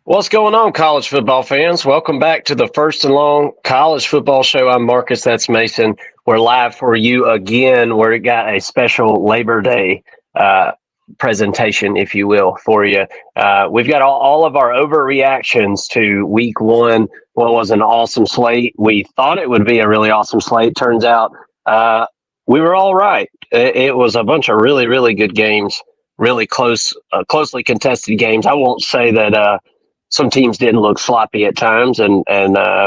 What's going on, college football fans? Welcome back to the First and Long College Football Show. I'm Marcus. That's Mason. We're live for you again. We've got a special Labor Day presentation, if you will, for you. We've got all of our overreactions to Week 1. What was an awesome slate. We thought it would be a really awesome slate. Turns out we were all right. It was a bunch of really, really good games, really closely contested games. I won't say that some teams didn't look sloppy at times, and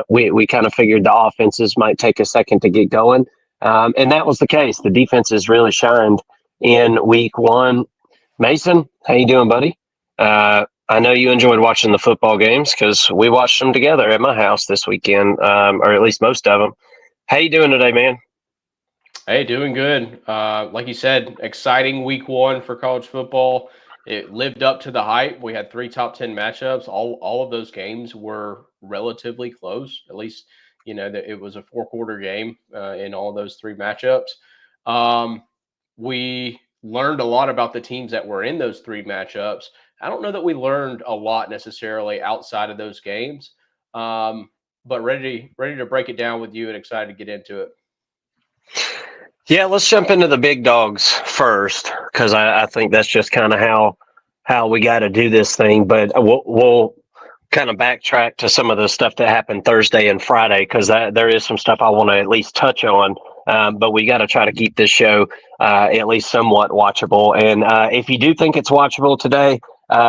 we kind of figured the offenses might take a second to get going, and that was the case. The defenses really shined in Week 1. Mason, how you doing, buddy? I know you enjoyed watching the football games because we watched them together at my house this weekend, or at least most of them. How you doing today, man? Hey, doing good. Like you said, exciting Week 1 for college football. It lived up to the hype. We had 3 top 10 matchups. All of those games were relatively close. At least, it was a 4-quarter game in all those 3 matchups. We learned a lot about the teams that were in those 3 matchups. I don't know that we learned a lot necessarily outside of those games, but ready to break it down with you and excited to get into it. Yeah, let's jump into the big dogs first because I think that's just kind of how we got to do this thing. But we'll kind of backtrack to some of the stuff that happened Thursday and Friday because there is some stuff I want to at least touch on. But we got to try to keep this show at least somewhat watchable. And if you do think it's watchable today,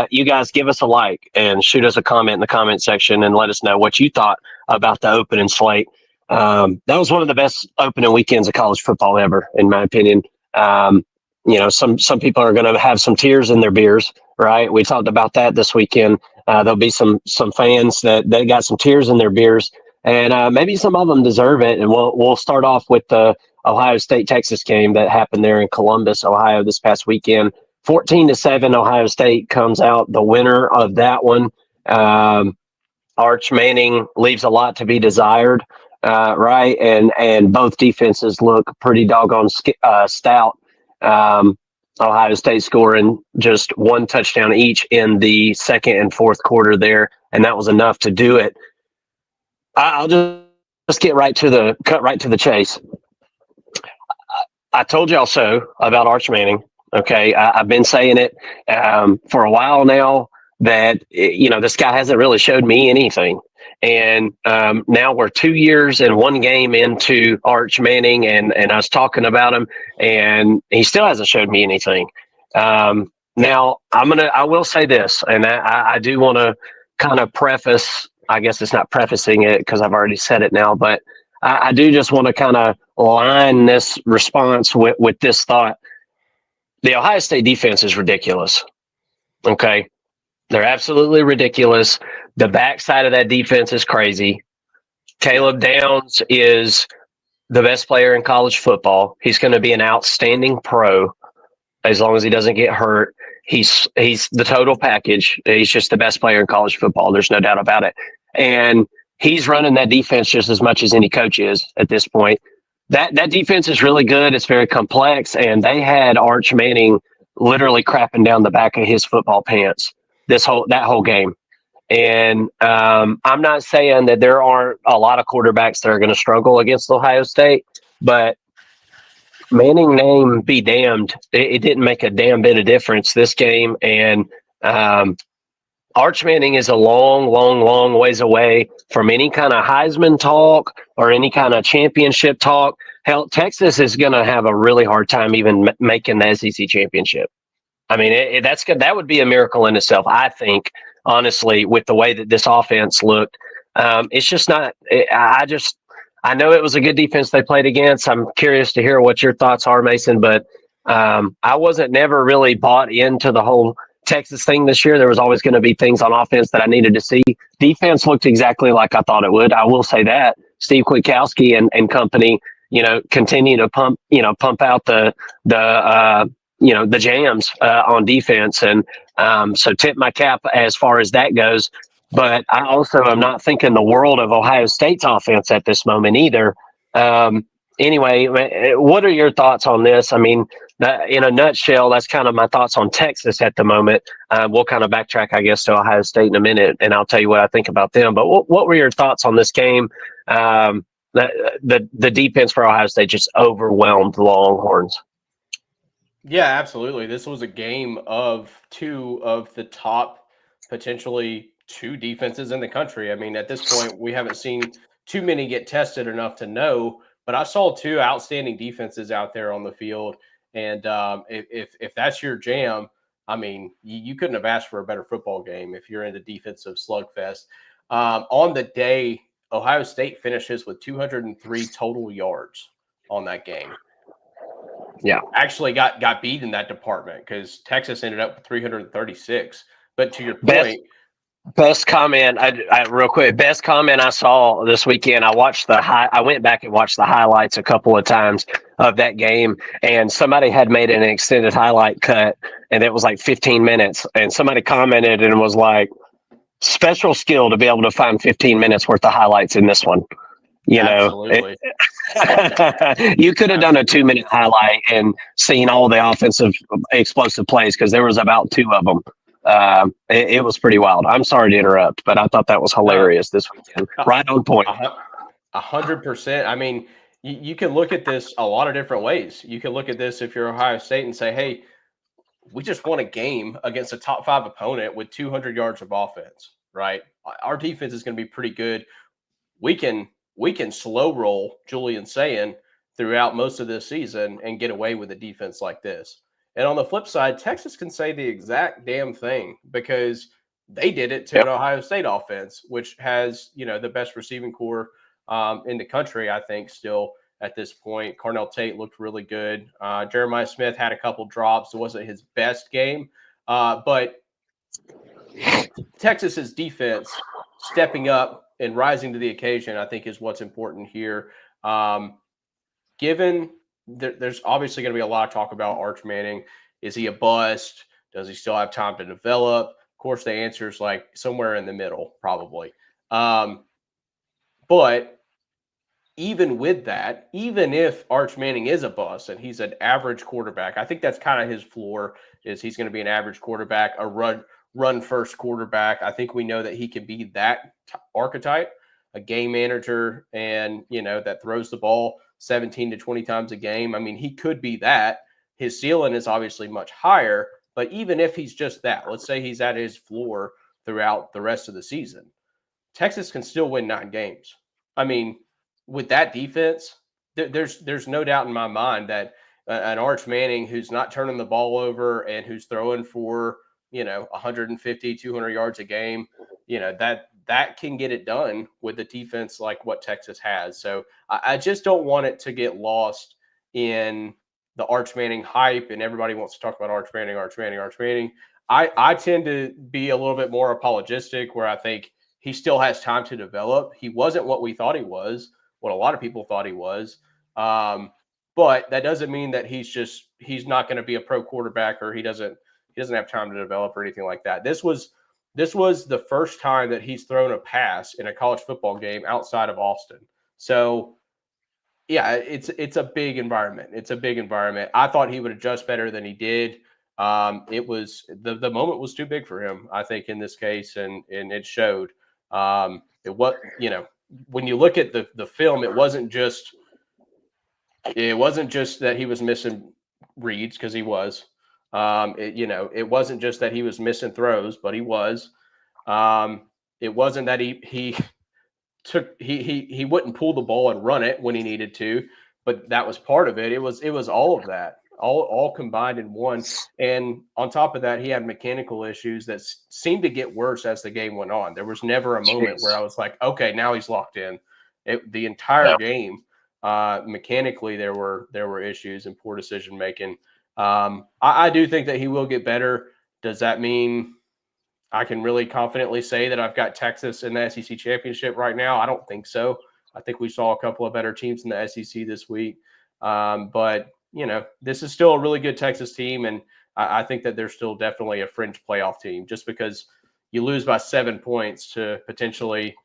you guys give us a like and shoot us a comment in the comment section and let us know what you thought about the opening slate. That was one of the best opening weekends of college football ever, in my opinion. Some people are going to have some tears in their beers, right? We talked about that this weekend. There'll be some fans that got some tears in their beers, and maybe some of them deserve it. And we'll start off with the Ohio State-Texas game that happened there in Columbus, Ohio, this past weekend. 14-7, Ohio State comes out the winner of that one. Arch Manning leaves a lot to be desired. Right, and both defenses look pretty doggone stout. Ohio State scoring just 1 touchdown each in the second and fourth quarter there, and that was enough to do it. I'll just cut right to the chase. I told y'all so about Arch Manning. Okay, I've been saying it for a while now that this guy hasn't really showed me anything. And now we're 2 years and 1 game into Arch Manning, and I was talking about him, and he still hasn't showed me anything. Now I will say this, and I do want to kind of preface. I guess it's not prefacing it because I've already said it now, but I do just want to kind of line this response with this thought. The Ohio State defense is ridiculous. Okay. They're absolutely ridiculous. The backside of that defense is crazy. Caleb Downs is the best player in college football. He's going to be an outstanding pro as long as he doesn't get hurt. He's the total package. He's just the best player in college football. There's no doubt about it. And he's running that defense just as much as any coach is at this point. That defense is really good. It's very complex. And they had Arch Manning literally crapping down the back of his football pants that whole game. And I'm not saying that there aren't a lot of quarterbacks that are going to struggle against Ohio State, but Manning name be damned. It didn't make a damn bit of difference this game. And Arch Manning is a long, long, long ways away from any kind of Heisman talk or any kind of championship talk. Hell, Texas is going to have a really hard time even making the SEC championship. I mean, that would be a miracle in itself, I think, honestly, with the way that this offense looked. It's just not I know it was a good defense they played against. I'm curious to hear what your thoughts are, Mason, but I wasn't never really bought into the whole Texas thing this year. There was always going to be things on offense that I needed to see. Defense looked exactly like I thought it would. I will say that. Steve Kwiatkowski and company, continue to pump out the jams on defense. And so tip my cap as far as that goes. But I also am not thinking the world of Ohio State's offense at this moment either. anyway, what are your thoughts on this? I mean, in a nutshell, that's kind of my thoughts on Texas at the moment. We'll kind of backtrack, I guess, to Ohio State in a minute, and I'll tell you what I think about them. But what were your thoughts on this game? The defense for Ohio State just overwhelmed the Longhorns. Yeah, absolutely. This was a game of two of the top, potentially two defenses in the country. I mean, at this point, we haven't seen too many get tested enough to know, but I saw two outstanding defenses out there on the field. And if that's your jam, I mean, you couldn't have asked for a better football game if you're in the defensive slugfest. On the day, Ohio State finishes with 203 total yards on that game. Yeah, actually got beat in that department because Texas ended up with 336. But to your point, best comment, I real quick, best comment I saw this weekend. I went back and watched the highlights a couple of times of that game, and somebody had made an extended highlight cut, and it was like 15 minutes, and somebody commented and was like, special skill to be able to find 15 minutes worth of highlights in this one. You absolutely. You could have done a 2-minute highlight and seen all the offensive explosive plays because there was about 2 of them. It was pretty wild. I'm sorry to interrupt, but I thought that was hilarious this weekend. Right on point. 100%. I mean, you can look at this a lot of different ways. You can look at this if you're Ohio State and say, hey, we just won a game against a top 5 opponent with 200 yards of offense, right? Our defense is going to be pretty good. We can slow roll Julian Sayin throughout most of this season and get away with a defense like this. And on the flip side, Texas can say the exact damn thing because they did it to an Ohio State offense, which has, the best receiving core in the country, I think, still at this point. Carnell Tate looked really good. Jeremiah Smith had a couple drops. It wasn't his best game, but Texas's defense stepping up and rising to the occasion, I think, is what's important here. Given there's obviously going to be a lot of talk about Arch Manning. Is he a bust? Does he still have time to develop? Of course, the answer is like somewhere in the middle, probably. But even with that, even if Arch Manning is a bust and he's an average quarterback, I think that's kind of his floor, is he's going to be an average quarterback, a run first quarterback. I think we know that he can be that archetype, a game manager, and that throws the ball 17 to 20 times a game. I mean, he could be that. His ceiling is obviously much higher, but even if he's just that, let's say he's at his floor throughout the rest of the season, Texas can still win 9 games. I mean, with that defense, there's no doubt in my mind that an Arch Manning who's not turning the ball over and who's throwing for 150, 200 yards a game, that can get it done with the defense like what Texas has. So I just don't want it to get lost in the Arch Manning hype, and everybody wants to talk about Arch Manning. I tend to be a little bit more apologetic, where I think he still has time to develop. He wasn't what we thought he was, what a lot of people thought he was. But that doesn't mean that he's not going to be a pro quarterback, or he doesn't have time to develop or anything like that. This was the first time that he's thrown a pass in a college football game outside of Austin. So yeah, it's a big environment. It's a big environment. I thought he would adjust better than he did. It was the moment was too big for him, I think, in this case, and it showed. When you look at the film, it wasn't just that he was missing reads, because he was. It wasn't just that he was missing throws, but he was. It wasn't that he wouldn't pull the ball and run it when he needed to, but that was part of it. It was all of that, all combined in one. And on top of that, he had mechanical issues that seemed to get worse as the game went on. There was never a moment where I was like, okay, now he's locked in. The entire game, mechanically, there were issues and poor decision making. I do think that he will get better. Does that mean I can really confidently say that I've got Texas in the SEC championship right now? I don't think so. I think we saw a couple of better teams in the SEC this week. But, this is still a really good Texas team, and I think that they're still definitely a fringe playoff team, just because you lose by 7 points to potentially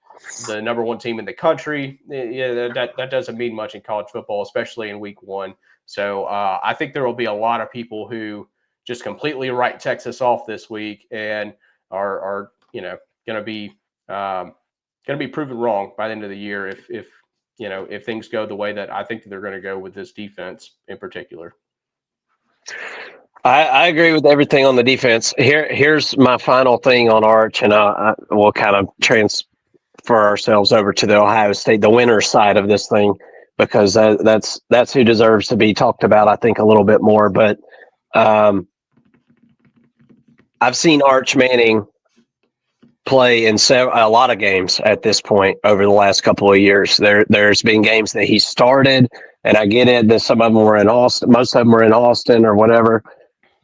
the number one team in the country. Yeah, that doesn't mean much in college football, especially in week one. So I think there will be a lot of people who just completely write Texas off this week and are going to be proven wrong by the end of the year if things go the way that I think they're going to go with this defense in particular. I agree with everything on the defense. Here's my final thing on Arch, and we'll kind of transfer ourselves over to the Ohio State, the winner's side of this thing, because that's who deserves to be talked about, I think, a little bit more. But I've seen Arch Manning play in a lot of games at this point over the last couple of years. There's been games that he started, and I get it that some of them were in Austin, most of them were in Austin or whatever.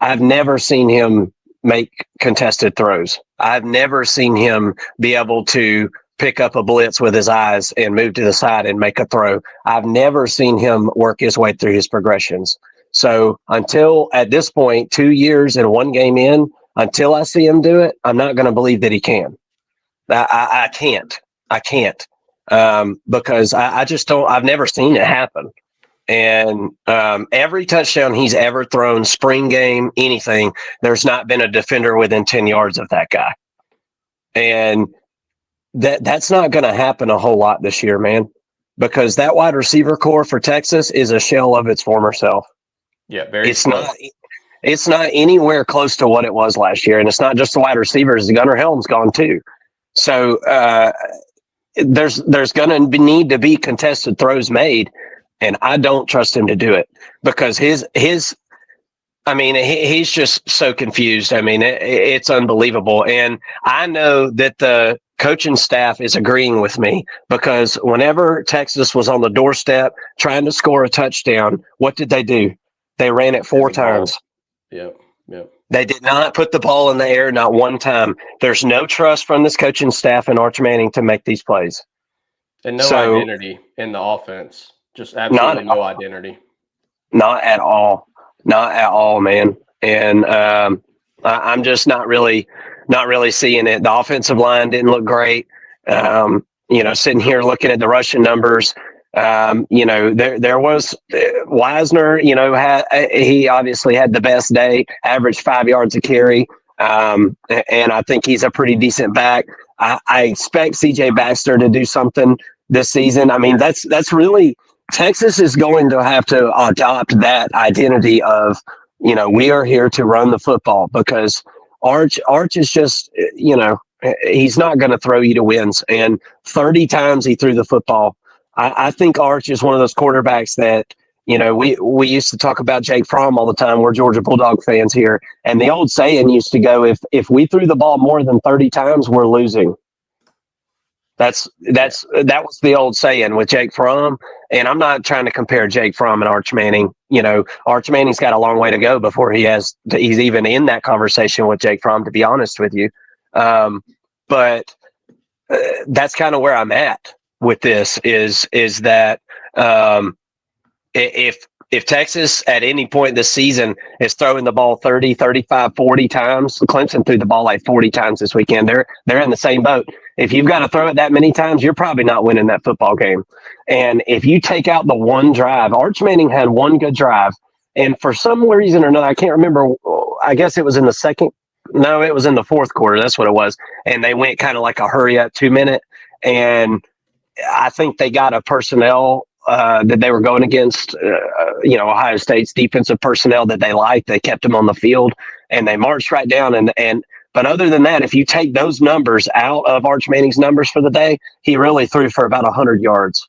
I've never seen him make contested throws. I've never seen him be able to pick up a blitz with his eyes and move to the side and make a throw. I've never seen him work his way through his progressions. So until at this point, 2 years and one game in, until I see him do it, I'm not going to believe that he can. I can't because I just don't. I've never seen it happen. And every touchdown he's ever thrown, spring game, anything, there's not been a defender within 10 yards of that guy. And that's not going to happen a whole lot this year, man, because that wide receiver core for Texas is a shell of its former self. Yeah, It's not anywhere close to what it was last year. And it's not just the wide receivers. Gunnar Helm's gone too. So there's going to need to be contested throws made. And I don't trust him to do it because he's just so confused. I mean, it's unbelievable. And I know that the coaching staff is agreeing with me because whenever Texas was on the doorstep trying to score a touchdown, what did they do? They ran it 4 times. Yep. They did not put the ball in the air, not one time. There's no trust from this coaching staff and Arch Manning to make these plays. And no identity in the offense. Just absolutely no identity. Not at all. Not at all, man. And I'm just not really seeing it. The offensive line didn't look great. Sitting here looking at the rushing numbers, there was Wisner, he obviously had the best day, averaged 5 yards a carry. And I think he's a pretty decent back. I expect CJ Baxter to do something this season. I mean, that's really Texas is going to have to adopt that identity of, we are here to run the football because Arch is just, he's not going to throw you to wins. And 30 times he threw the football. I think Arch is one of those quarterbacks that, we used to talk about Jake Fromm all the time. We're Georgia Bulldog fans here. And the old saying used to go, if we threw the ball more than 30 times, we're losing. That was the old saying with Jake Fromm. And I'm not trying to compare Jake Fromm and Arch Manning. Arch Manning's got a long way to go before he's even in that conversation with Jake Fromm, to be honest with you. But that's kind of where I'm at with this is that if Texas at any point this season is throwing the ball 30, 35, 40 times, Clemson threw the ball like 40 times this weekend. They're in the same boat. If you've got to throw it that many times, you're probably not winning that football game. And if you take out the one drive, Arch Manning had one good drive. And for some reason or another, I can't remember, I guess it was in the it was in the fourth quarter. That's what it was. And they went kind of like a hurry up 2-minute. And I think they got a personnel that they were going against, Ohio State's defensive personnel that they liked. They kept them on the field and they marched right down. But other than that, if you take those numbers out of Arch Manning's numbers for the day, he really threw for about 100 yards,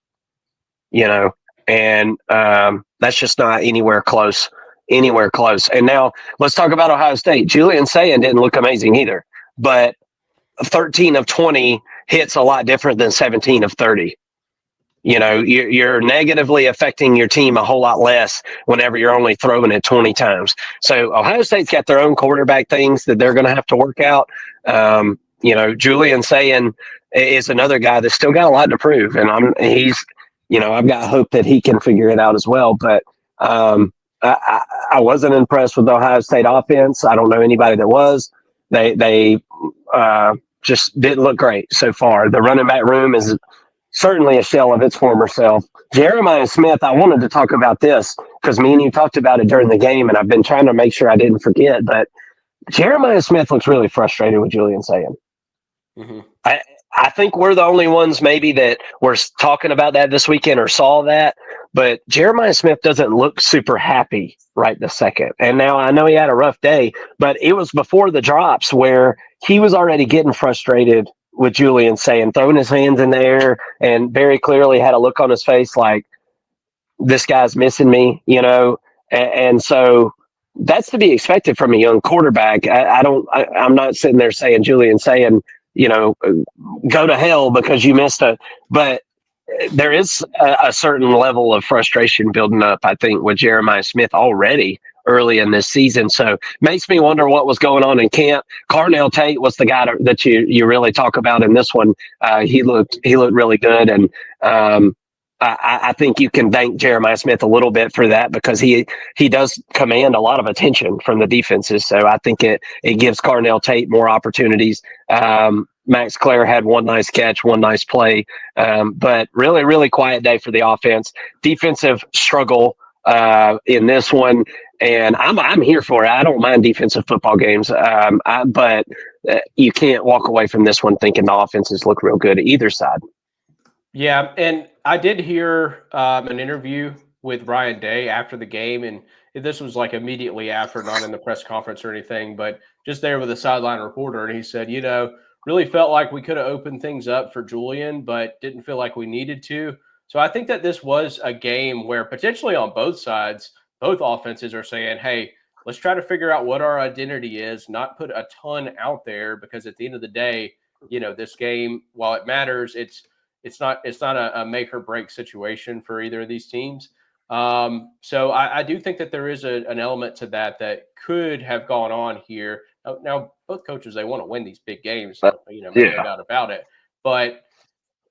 and that's just not anywhere close. And now let's talk about Ohio State. Julian Sayin didn't look amazing either, but 13 of 20 hits a lot different than 17 of 30. You're negatively affecting your team a whole lot less whenever you're only throwing it 20 times. So Ohio State's got their own quarterback things that they're going to have to work out. Julian Sayin is another guy that's still got a lot to prove, and I've got hope that he can figure it out as well. But I wasn't impressed with the Ohio State offense. I don't know anybody that was. They just didn't look great so far. The running back room is certainly a shell of its former self. Jeremiah Smith, I wanted to talk about this because me and you talked about it during the game, and I've been trying to make sure I didn't forget. But Jeremiah Smith looks really frustrated with Julian Sayin. Mm-hmm. I think we're the only ones maybe that were talking about that this weekend or saw that. But Jeremiah Smith doesn't look super happy right this second. And now I know he had a rough day, but it was before the drops where he was already getting frustrated with Julian Sayin, throwing his hands in the air, and very clearly had a look on his face like, this guy's missing me, and so that's to be expected from a young quarterback. I'm not sitting there saying Julian Sayin, go to hell because you missed but there is a certain level of frustration building up, I think, with Jeremiah Smith already early in this season. So makes me wonder what was going on in camp. Carnell Tate was the guy that you really talk about in this one. He looked really good, and I think you can thank Jeremiah Smith a little bit for that because he does command a lot of attention from the defenses. So I think it gives Carnell Tate more opportunities. Max Clare had one nice catch, one nice play, but really, really quiet day for the offense. Defensive struggle in this one, and I'm here for it. I don't mind defensive football games, but you can't walk away from this one thinking the offenses look real good at either side. Yeah, and I did hear an interview with Ryan Day after the game, and this was like immediately after, not in the press conference or anything, but just there with a sideline reporter, and he said, really felt like we could have opened things up for Julian, but didn't feel like we needed to. So I think that this was a game where potentially on both sides, both offenses are saying, hey, let's try to figure out what our identity is, not put a ton out there, because at the end of the day, this game, while it matters, it's not a make or break situation for either of these teams. So I do think that there is an element to that could have gone on here. Now both coaches, they want to win these big games, no doubt about it. But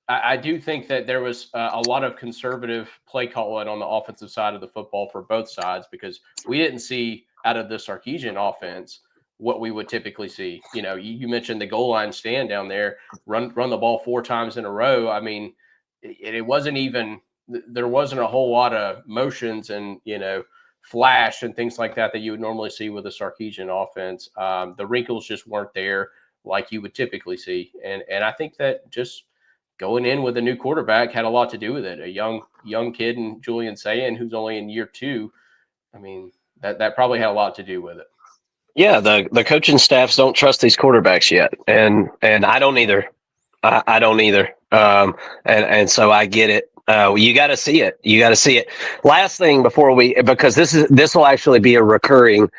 I do think that there was a lot of conservative play calling on the offensive side of the football for both sides, because we didn't see out of the Sarkisian offense what we would typically see. You mentioned the goal line stand down there, run the ball 4 times in a row. I mean, it wasn't even, there wasn't a whole lot of motions and, flash and things like that you would normally see with a Sarkisian offense. The wrinkles just weren't there like you would typically see. And I think that just going in with a new quarterback had a lot to do with it. A young kid in Julian Sayin, who's only in year 2. I mean, that probably had a lot to do with it. Yeah, the coaching staffs don't trust these quarterbacks yet, and I don't either. I don't either. And so I get it. You got to see it. You got to see it. Last thing before because this will actually be a recurring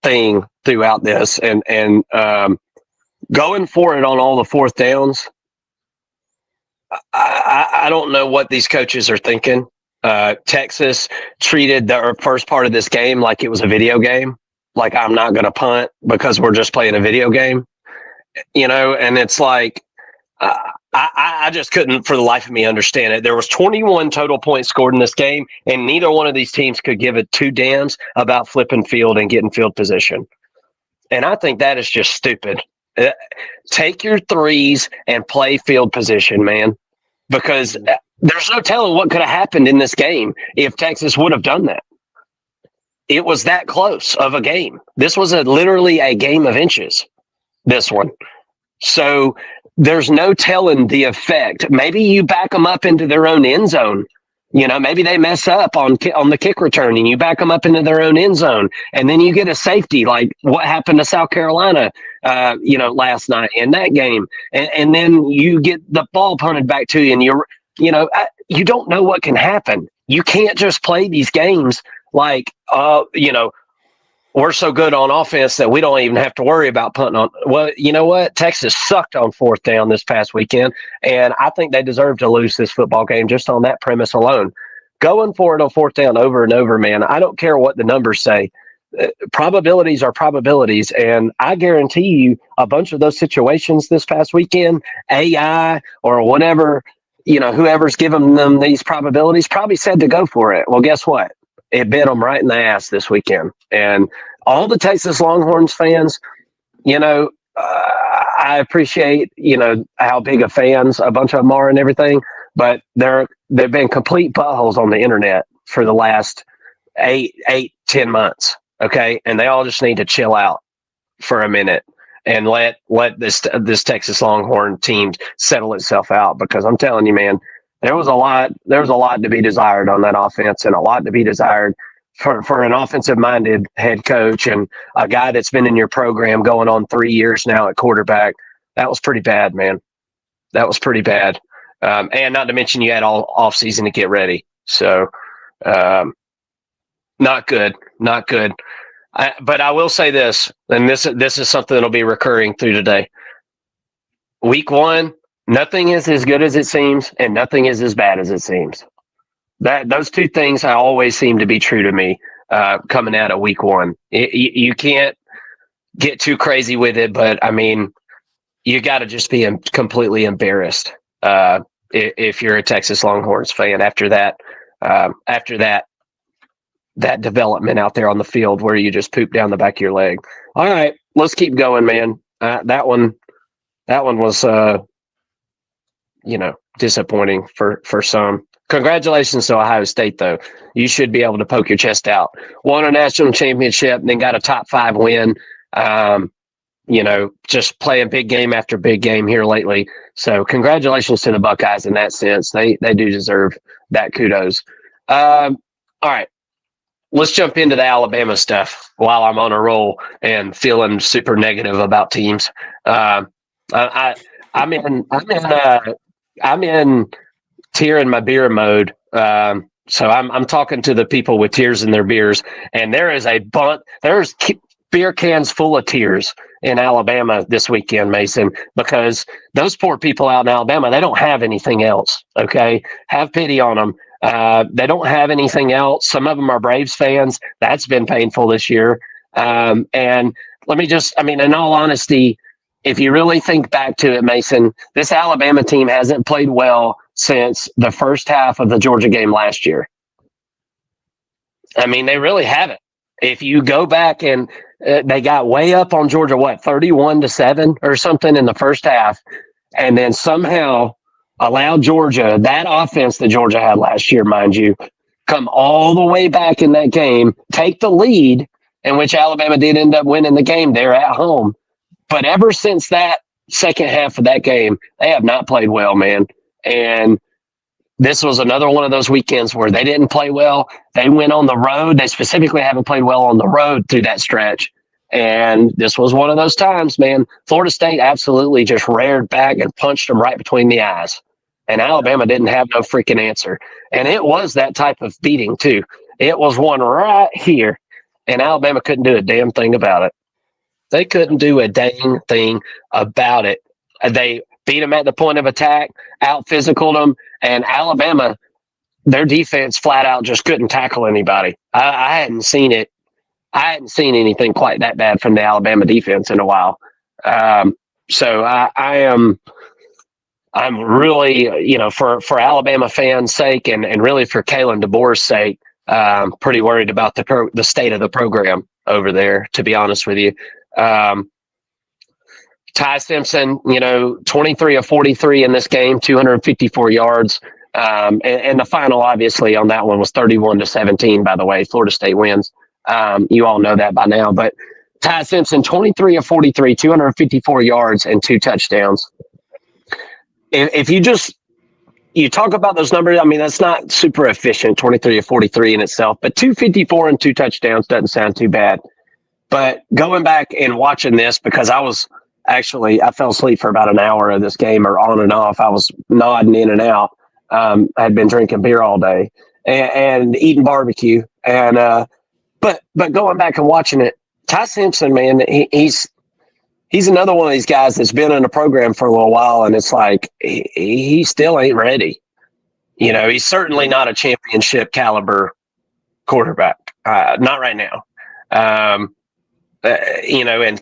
thing throughout this, and going for it on all the fourth downs. I don't know what these coaches are thinking. Texas treated the first part of this game like it was a video game. Like, I'm not going to punt because we're just playing a video game, and it's like, I just couldn't for the life of me understand it. There was 21 total points scored in this game, and neither one of these teams could give it 2 damns about flipping field and getting field position. And I think that is just stupid. Take your threes and play field position, man, because there's no telling what could have happened in this game if Texas would have done that. It was that close of a game. This was literally a game of inches, this one. So there's no telling the effect. Maybe you back them up into their own end zone. Maybe they mess up on the kick return and you back them up into their own end zone. And then you get a safety like what happened to South Carolina, last night in that game. And then you get the ball punted back to you and you don't know what can happen. You can't just play these games like, we're so good on offense that we don't even have to worry about punting on. Well, you know what? Texas sucked on fourth down this past weekend, and I think they deserve to lose this football game just on that premise alone. Going for it on fourth down over and over, man, I don't care what the numbers say. Probabilities are probabilities, and I guarantee you a bunch of those situations this past weekend, AI or whatever, whoever's giving them these probabilities probably said to go for it. Well, guess what? It bit them right in the ass this weekend. And all the Texas Longhorns fans, I I appreciate, how big of fans a bunch of them are and everything, but they've been complete buttholes on the internet for the last 10 months. Okay. And they all just need to chill out for a minute and let this Texas Longhorn team settle itself out, because I'm telling you, man, there was a lot to be desired on that offense, and a lot to be desired for an offensive minded head coach and a guy that's been in your program going on 3 years now at quarterback. That was pretty bad, man. That was pretty bad. And not to mention you had all off season to get ready. So, not good, not good. But I will say this, and this is something that'll be recurring through today. Week 1, nothing is as good as it seems, and nothing is as bad as it seems. Those two things I always seem to be true to me coming out of week 1. You can't get too crazy with it, but I mean, you got to just be completely embarrassed if you're a Texas Longhorns fan after that development out there on the field where you just poop down the back of your leg. All right, let's keep going, man. That one was disappointing for some. Congratulations to Ohio State, though. You should be able to poke your chest out. Won a national championship, then got a top 5 win. Just playing big game after big game here lately. So congratulations to the Buckeyes in that sense. They do deserve that kudos. All right. Let's jump into the Alabama stuff while I'm on a roll and feeling super negative about teams. I'm in tear in my beer mode. So I'm talking to the people with tears in their beers, and there's beer cans full of tears in Alabama this weekend, Mason, because those poor people out in Alabama, they don't have anything else. Okay. Have pity on them. They don't have anything else. Some of them are Braves fans. That's been painful this year. And let me in all honesty, if you really think back to it, Mason, this Alabama team hasn't played well since the first half of the Georgia game last year. I mean, they really haven't. If you go back and they got way up on Georgia, 31-7 or something in the first half, and then somehow allowed Georgia, that offense that Georgia had last year, mind you, come all the way back in that game, take the lead, in which Alabama did end up winning the game there at home. But ever since that second half of that game, they have not played well, man. And this was another one of those weekends where they didn't play well. They went on the road. They specifically haven't played well on the road through that stretch. And this was one of those times, man. Florida State absolutely just reared back and punched them right between the eyes. And Alabama didn't have no freaking answer. And it was that type of beating, too. It was one right here. And Alabama couldn't do a damn thing about it. They couldn't do a dang thing about it. They beat them at the point of attack, out-physicaled them, and Alabama, their defense flat out just couldn't tackle anybody. I hadn't seen it. I hadn't seen anything quite that bad from the Alabama defense in a while. So I'm really, for Alabama fans' sake and really for Kalen DeBoer's sake, pretty worried about the state of the program over there, to be honest with you. Ty Simpson, 23 of 43 in this game, 254 yards. And the final, obviously, on that one was 31-17, by the way. Florida State wins. You all know that by now. But Ty Simpson, 23 of 43, 254 yards and 2 touchdowns. If you talk about those numbers, that's not super efficient, 23 of 43 in itself. But 254 and 2 touchdowns doesn't sound too bad. But going back and watching this, because I fell asleep for about an hour of this game, or on and off. I was nodding in and out. I had been drinking beer all day and eating barbecue. And but going back and watching it, Ty Simpson, man, he's another one of these guys that's been in the program for a little while, and it's like he still ain't ready. He's certainly not a championship caliber quarterback. Not right now. And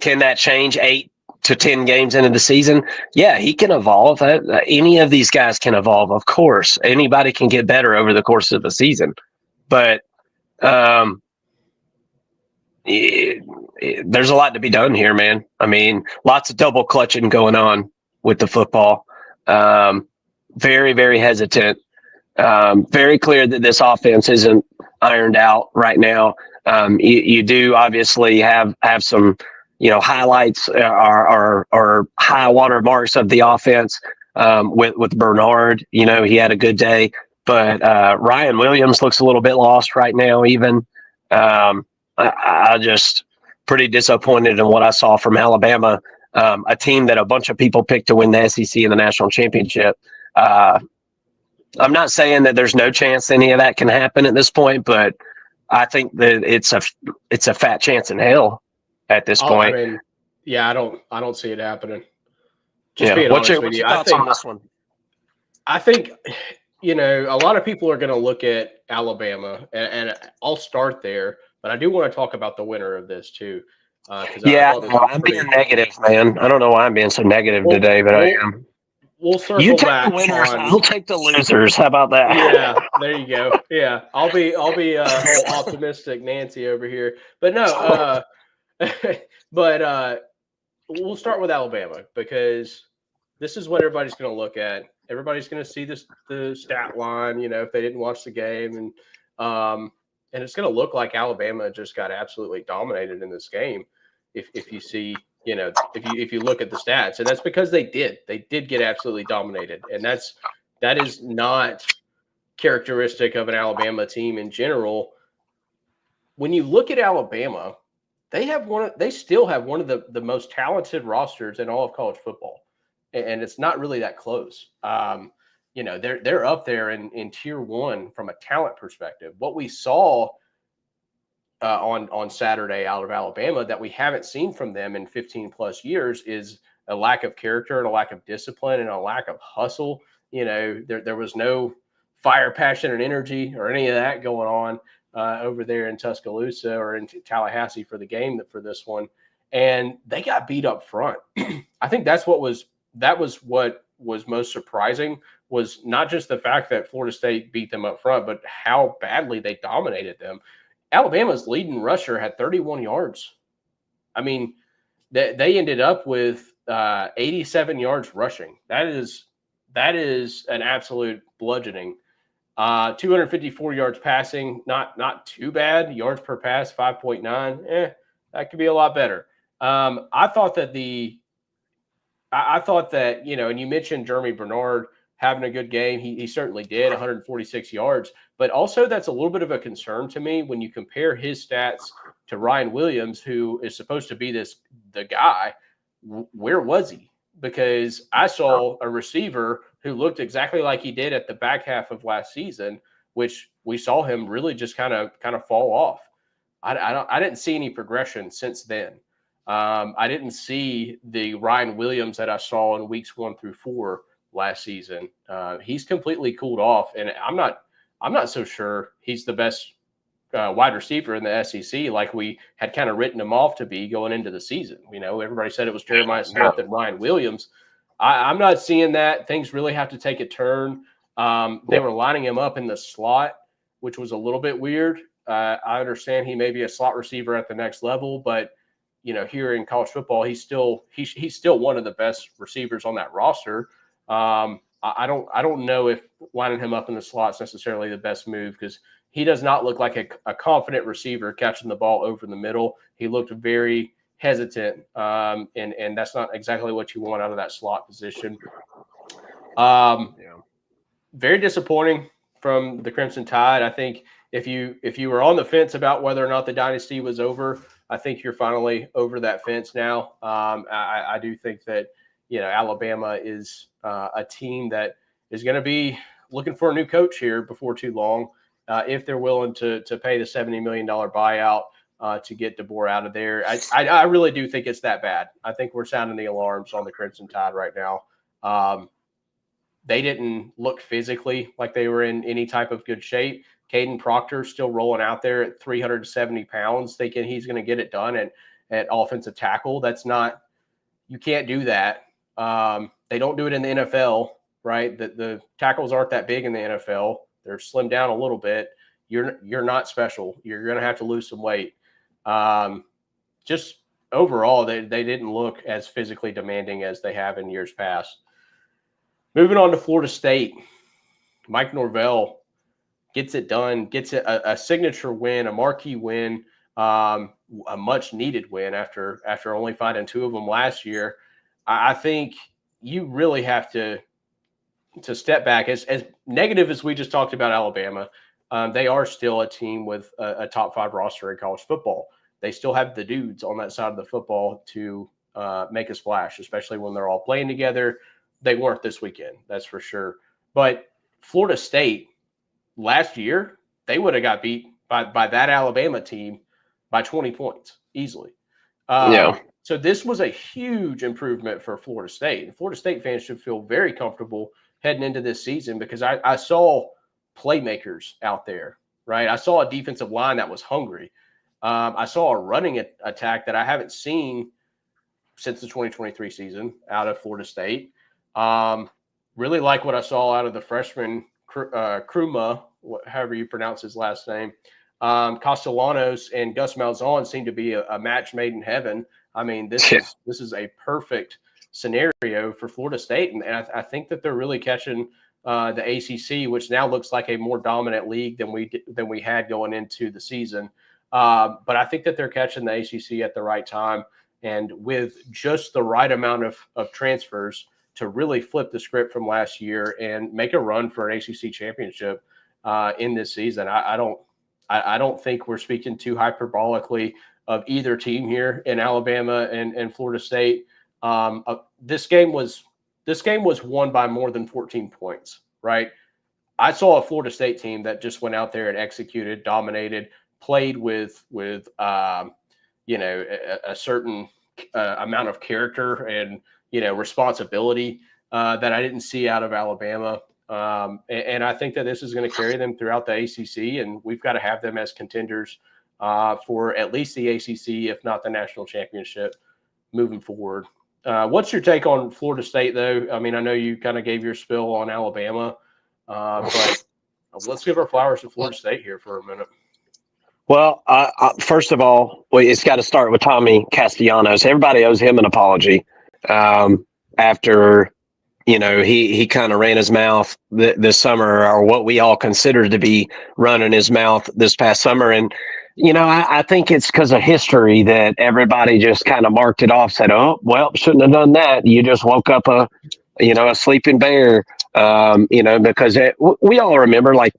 can that change 8 to 10 games into the season? Yeah, he can evolve. Any of these guys can evolve, of course. Anybody can get better over the course of the season. But there's a lot to be done here, man. I mean, lots of double clutching going on with the football. Very, very hesitant. Very clear that this offense isn't ironed out right now. You do obviously have some, highlights or high water marks of the offense with Bernard. He had a good day, but Ryan Williams looks a little bit lost right now. Even I just pretty disappointed in what I saw from Alabama, a team that a bunch of people picked to win the SEC and the national championship. I'm not saying that there's no chance any of that can happen at this point, but I think that it's a fat chance in hell at this point. I mean, yeah, I don't see it happening. Just being honest with you, I think on this one. I think a lot of people are going to look at Alabama, and I'll start there, but I do want to talk about the winner of this too. I'm being negative, man. I don't know why I'm being so negative today, but I am. We'll circle you take back. The winners, I'll take the losers. How about that? Yeah, there you go. Yeah, I'll be whole optimistic Nancy over here. But no, we'll start with Alabama because this is what everybody's going to look at. Everybody's going to see the stat line, if they didn't watch the game, and it's going to look like Alabama just got absolutely dominated in this game. If you see. If you look at the stats, and that's because they did get absolutely dominated, and that is not characteristic of an Alabama team in general. When you look at Alabama, they still have one of the most talented rosters in all of college football, and it's not really that close. They're up there in tier one from a talent perspective. What we saw on Saturday out of Alabama that we haven't seen from them in 15 plus years is a lack of character and a lack of discipline and a lack of hustle. There was no fire, passion, and energy or any of that going on over there in Tuscaloosa or in Tallahassee for the game for this one. And they got beat up front. I think that was what was most surprising was not just the fact that Florida State beat them up front, but how badly they dominated them. Alabama's leading rusher had 31 yards. I mean, they ended up with 87 yards rushing. That is an absolute bludgeoning. 254 yards passing, not too bad. Yards per pass, 5.9. That could be a lot better. I thought that and you mentioned Jeremy Bernard having a good game. He certainly did, 146 yards. But also that's a little bit of a concern to me when you compare his stats to Ryan Williams, who is supposed to be the guy. Where was he? Because I saw a receiver who looked exactly like he did at the back half of last season, which we saw him really just kind of fall off. I didn't see any progression since then. I didn't see the Ryan Williams that I saw in weeks 1 through 4 last season. He's completely cooled off, and I'm not so sure he's the best wide receiver in the SEC like we had kind of written him off to be going into the season. Everybody said it was Jeremiah Smith and Ryan Williams. I'm not seeing that. Things really have to take a turn. They were lining him up in the slot, which was a little bit weird. I understand he may be a slot receiver at the next level, but here in college football, he's still one of the best receivers on that roster. I don't know if lining him up in the slot is necessarily the best move because he does not look like a confident receiver catching the ball over the middle. He looked very hesitant, and that's not exactly what you want out of that slot position. Very disappointing from the Crimson Tide. I think if you were on the fence about whether or not the dynasty was over, I think you're finally over that fence now. I do think that Alabama is a team that is going to be looking for a new coach here before too long, if they're willing to pay the $70 million buyout to get DeBoer out of there. I really do think it's that bad. I think we're sounding the alarms on the Crimson Tide right now. They didn't look physically like they were in any type of good shape. Caden Proctor still rolling out there at 370 pounds, thinking he's going to get it done at offensive tackle. That's not – you can't do that. They don't do it in the NFL, right? The tackles aren't that big in the NFL. They're slimmed down a little bit. You're not special. You're going to have to lose some weight. just overall, they didn't look as physically demanding as they have in years past. Moving on to Florida State, Mike Norvell gets it done, gets it a signature win, a marquee win, a much needed win after only finding 2 of them last year. I think you really have to step back. As negative as we just talked about Alabama, they are still a team with a top 5 roster in college football. They still have the dudes on that side of the football to make a splash, especially when they're all playing together. They weren't this weekend, that's for sure. But Florida State last year, they would have got beat by that Alabama team by 20 points easily. So this was a huge improvement for Florida State. And Florida State fans should feel very comfortable heading into this season because I saw playmakers out there, right? I saw a defensive line that was hungry. I saw a running attack that I haven't seen since the 2023 season out of Florida State. Really like what I saw out of the freshman Kruma, however you pronounce his last name. Castellanos and Gus Malzahn seem to be a match made in heaven. I mean, this is a perfect scenario for Florida State, and I think that they're really catching the ACC, which now looks like a more dominant league than we had going into the season. But I think that they're catching the ACC at the right time, and with just the right amount of transfers to really flip the script from last year and make a run for an ACC championship in this season. I don't think we're speaking too hyperbolically of either team here in Alabama and Florida State. This game was won by more than 14 points, right? I saw a Florida State team that just went out there and executed, dominated, played with a certain amount of character and responsibility that I didn't see out of Alabama. And I think that this is going to carry them throughout the ACC, and we've got to have them as contenders for at least the ACC, if not the national championship, moving forward. What's your take on Florida State, though? I mean, I know you kind of gave your spill on Alabama, but let's give our flowers to Florida State here for a minute. Well, first of all, it's got to start with Tommy Castellanos. Everybody owes him an apology after, he kind of ran his mouth this summer, or what we all consider to be running his mouth this past summer. And, I think it's because of history that everybody just kind of marked it off, said, oh, well, shouldn't have done that. You just woke up a sleeping bear, because we all remember like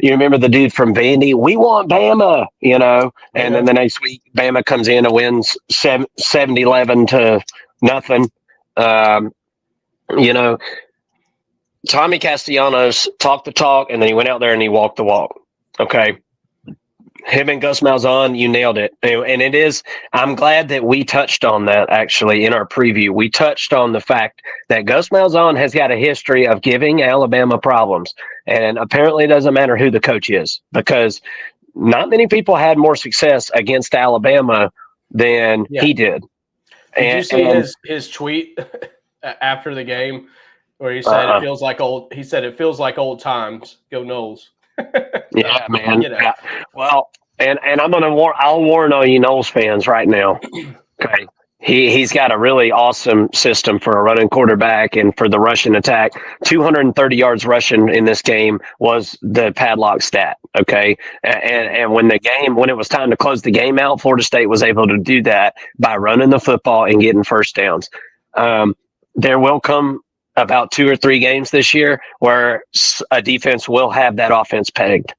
you remember the dude from Vandy? We want Bama, and then the next week Bama comes in and wins 70-11 to nothing. Tommy Castellanos talked the talk, and then he went out there and he walked the walk. Okay. Him and Gus Malzahn, you nailed it. And it is, I'm glad that we touched on that actually in our preview. We touched on the fact that Gus Malzahn has got a history of giving Alabama problems. And apparently it doesn't matter who the coach is, because not many people had more success against Alabama than he did. Did you see his tweet after the game where he said it feels like old? He said it feels like old times. Go Noles. Yeah, man. Yeah. Well, and I'll warn all you Noles fans right now. Okay. He's got a really awesome system for a running quarterback and for the rushing attack. 230 yards rushing in this game was the padlock stat. Okay. And when it was time to close the game out, Florida State was able to do that by running the football and getting first downs. There will come about 2 or 3 games this year where a defense will have that offense pegged.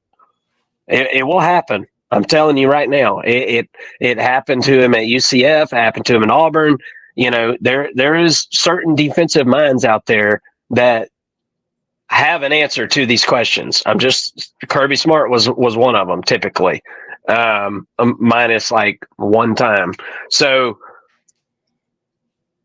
It will happen. I'm telling you right now. It happened to him at UCF, happened to him in Auburn. There is certain defensive minds out there that have an answer to these questions. Kirby Smart was one of them typically, minus like one time. So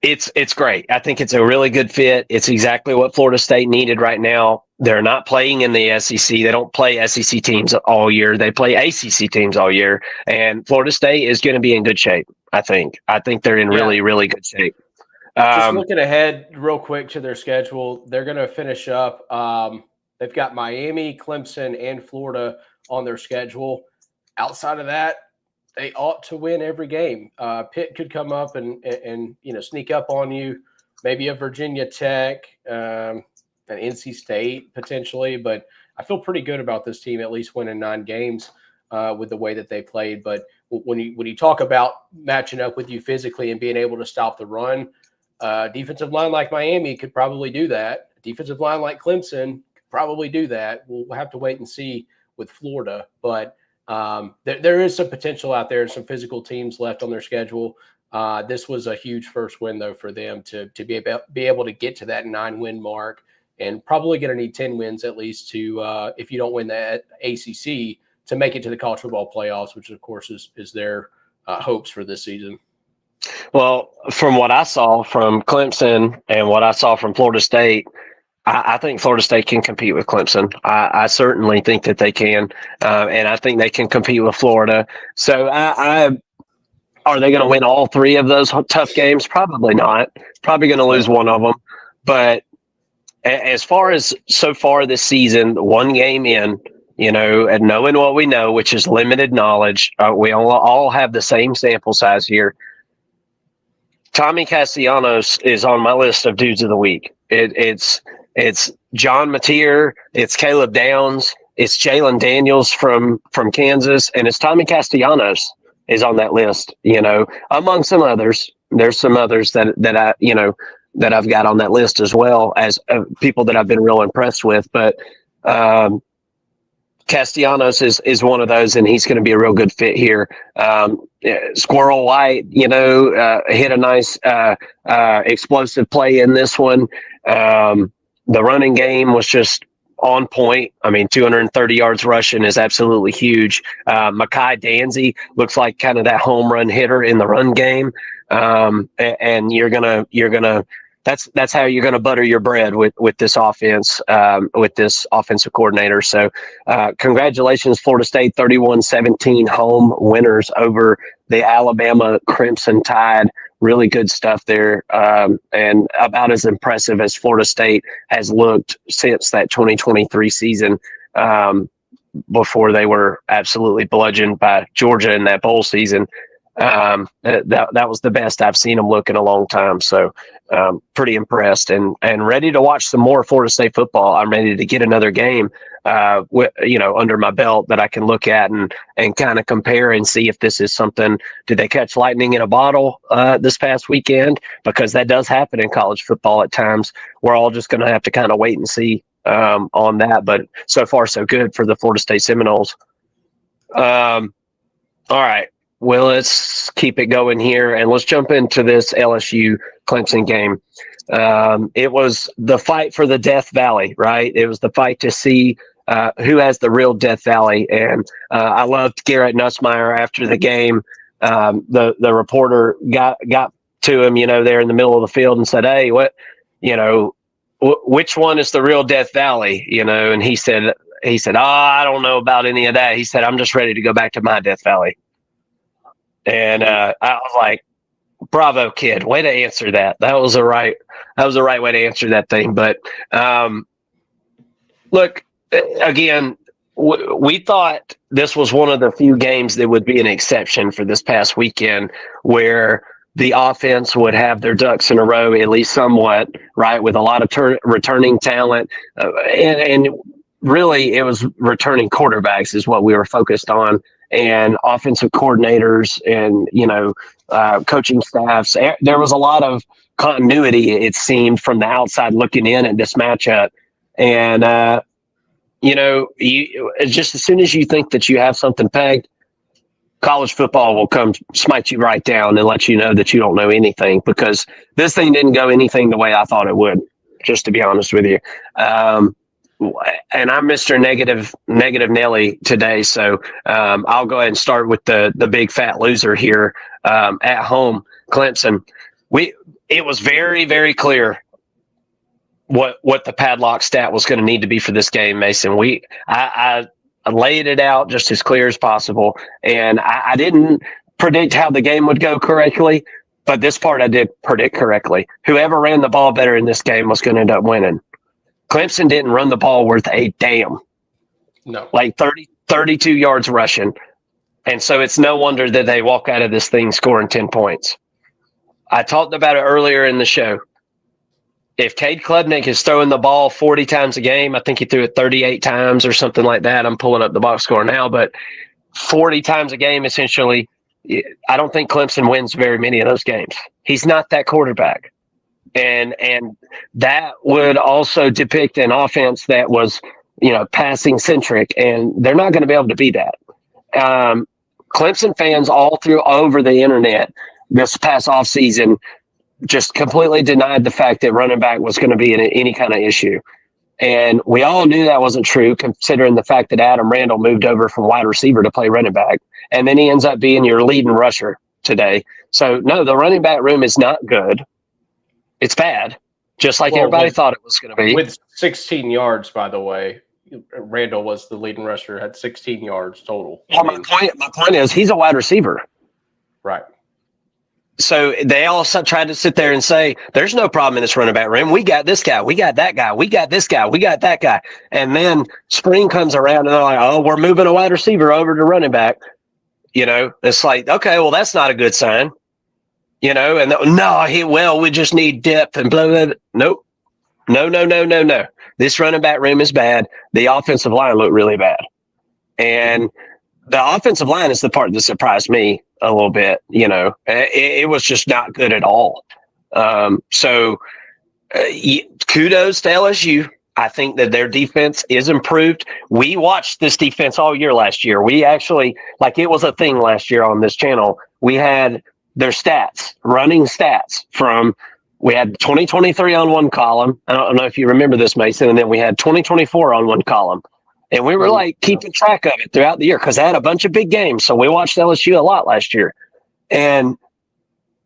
it's great. I think it's a really good fit. It's exactly what Florida State needed right now. They're not playing in the SEC. They don't play SEC teams all year. They play ACC teams all year. And Florida State is going to be in good shape, I think. I think they're in really, really good shape. Just looking ahead real quick to their schedule, they're going to finish up. They've got Miami, Clemson, and Florida on their schedule. Outside of that, they ought to win every game. Pitt could come up and sneak up on you, maybe a Virginia Tech, an NC State potentially, but I feel pretty good about this team at least winning 9 games with the way that they played. But when you talk about matching up with you physically and being able to stop the run, defensive line like Miami could probably do that. Defensive line like Clemson could probably do that. We'll have to wait and see with Florida, but there is some potential out there, some physical teams left on their schedule. This was a huge first win, though, for them to be able to get to that 9-win mark, and probably going to need 10 wins at least to, if you don't win that ACC, to make it to the college football playoffs, which of course is their hopes for this season. Well, from what I saw from Clemson and what I saw from Florida State, I think Florida State can compete with Clemson. I certainly think that they can, and I think they can compete with Florida. So are they going to win all 3 of those tough games? Probably not. Probably going to lose one of them. But as far as so far this season, 1 game in, and knowing what we know, which is limited knowledge, we all have the same sample size here. Tommy Castellanos is on my list of dudes of the week. It's John Mateer, it's Caleb Downs, it's Jalen Daniels from Kansas, and it's Tommy Castellanos is on that list. Among some others. There's some others that I've got on that list as well as people that I've been real impressed with, but Castellanos is one of those, and he's going to be a real good fit here. Squirrel White, hit a nice explosive play in this one. The running game was just on point. I mean, 230 yards rushing is absolutely huge. Mekhi Danzy looks like kind of that home run hitter in the run game. And you're gonna that's how you're gonna butter your bread with this offense, with this offensive coordinator. So congratulations, Florida State, 31-17 home winners over the Alabama Crimson Tide. Really good stuff there, and about as impressive as Florida State has looked since that 2023 season, before they were absolutely bludgeoned by Georgia in that bowl season. That was the best I've seen them look in a long time. So pretty impressed and ready to watch some more Florida State football. I'm ready to get another game under my belt that I can look at and kind of compare and see if this is something. Did they catch lightning in a bottle this past weekend? Because that does happen in college football at times. We're all just going to have to kind of wait and see on that. But so far, so good for the Florida State Seminoles. All right. Well, let's keep it going here, and let's jump into this LSU Clemson game. It was the fight for the Death Valley, right? It was the fight to see who has the real Death Valley. And I loved Garrett Nussmeier after the game. The reporter got to him, there in the middle of the field and said, "Hey, which one is the real Death Valley?" And he said, "Oh, I don't know about any of that." He said, "I'm just ready to go back to my Death Valley." And I was like, "Bravo, kid! Way to answer that. That was the right way to answer that thing." But look, again, we thought this was one of the few games that would be an exception for this past weekend, where the offense would have their ducks in a row, at least somewhat, right, with a lot of returning talent, and really it was returning quarterbacks is what we were focused on. And offensive coordinators and, coaching staffs. There was a lot of continuity, it seemed, from the outside looking in at this matchup. And, just as soon as you think that you have something pegged, college football will come smite you right down and let you know that you don't know anything, because this thing didn't go anything the way I thought it would, just to be honest with you. And I'm Mr. Negative Nelly today, so I'll go ahead and start with the big fat loser here at home, Clemson. It was very, very clear what the padlock stat was going to need to be for this game, Mason. I laid it out just as clear as possible, and I didn't predict how the game would go correctly, but this part I did predict correctly. Whoever ran the ball better in this game was going to end up winning. Clemson didn't run the ball worth a damn. No. Like 32 yards rushing, And so it's no wonder that they walk out of this thing scoring 10 points. I talked about it earlier in the show. If Cade Klubnik is throwing the ball 40 times a game, I think he threw it 38 times or something like that. I'm pulling up the box score now, but 40 times a game, essentially, I don't think Clemson wins very many of those games. He's not that quarterback. And that would also depict an offense that was, passing centric, and they're not going to be able to be that. Clemson fans all over the internet this past offseason just completely denied the fact that running back was going to be any kind of issue. And we all knew that wasn't true, considering the fact that Adam Randall moved over from wide receiver to play running back. And then he ends up being your leading rusher today. So, no, the running back room is not good. It's bad, just like everybody thought it was going to be. With 16 yards, by the way. Randall was the leading rusher, had 16 yards total. Well, my point is he's a wide receiver. Right. So they all tried to sit there and say, there's no problem in this running back room. We got this guy. We got that guy. We got this guy. We got that guy. And then spring comes around and they're like, oh, we're moving a wide receiver over to running back. It's like, okay, well, that's not a good sign. And we just need depth and blah, blah, blah. Nope. No. This running back room is bad. The offensive line looked really bad. And the offensive line is the part that surprised me a little bit. It was just not good at all. So kudos to LSU. I think that their defense is improved. We watched this defense all year last year. We actually, it was a thing last year on this channel. We had their stats, running stats we had 2023 on one column. I don't know if you remember this, Mason. And then we had 2024 on one column. And we were keeping track of it throughout the year because they had a bunch of big games. So we watched LSU a lot last year. And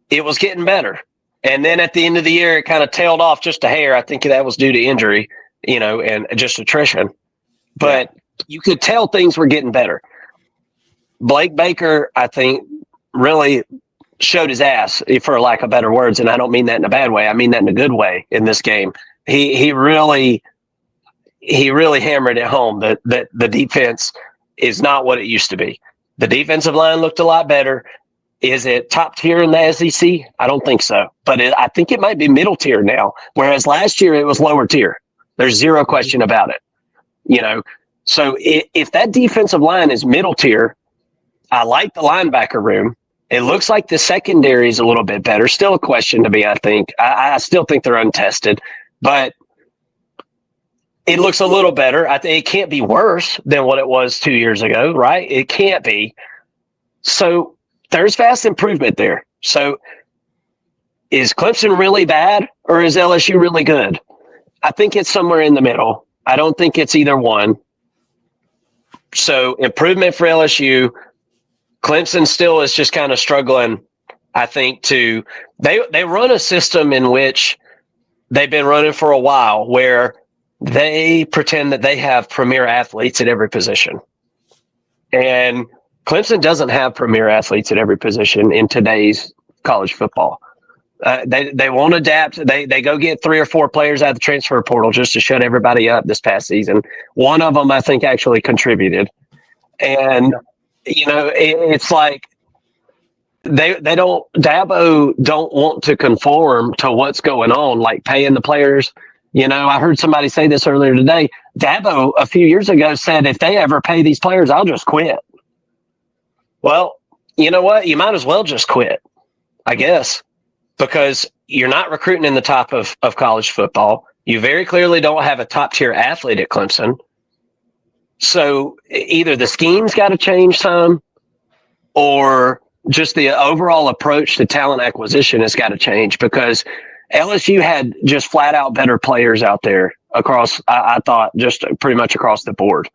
it was getting better. And then at the end of the year, it kind of tailed off just a hair. I think that was due to injury, and just attrition. But you could tell things were getting better. Blake Baker, I think, really showed his ass, for lack of better words. And I don't mean that in a bad way. I mean that in a good way in this game. He really hammered it home that the defense is not what it used to be. The defensive line looked a lot better. Is it top tier in the SEC? I don't think so. But I think it might be middle tier now, whereas last year it was lower tier. There's zero question about it. So if that defensive line is middle tier, I like the linebacker room. It looks like the secondary is a little bit better. Still a question to me, I think. I still think they're untested. But it looks a little better. I think it can't be worse than what it was 2 years ago, right? It can't be. So there's vast improvement there. So is Clemson really bad or is LSU really good? I think it's somewhere in the middle. I don't think it's either one. So improvement for LSU. Clemson still is just kind of struggling, I think, they run a system in which they've been running for a while where they pretend that they have premier athletes at every position. And Clemson doesn't have premier athletes at every position in today's college football. They won't adapt. They go get 3 or 4 players out of the transfer portal just to shut everybody up this past season. One of them, I think, actually contributed. And it's like Dabo don't want to conform to what's going on, like paying the players. I heard somebody say this earlier today. Dabo a few years ago said, if they ever pay these players, I'll just quit. Well, you know what? You might as well just quit, I guess, because you're not recruiting in the top of college football. You very clearly don't have a top tier athlete at Clemson. So either the scheme's got to change some, or just the overall approach to talent acquisition has got to change, because LSU had just flat out better players out there across, I thought, just pretty much across the board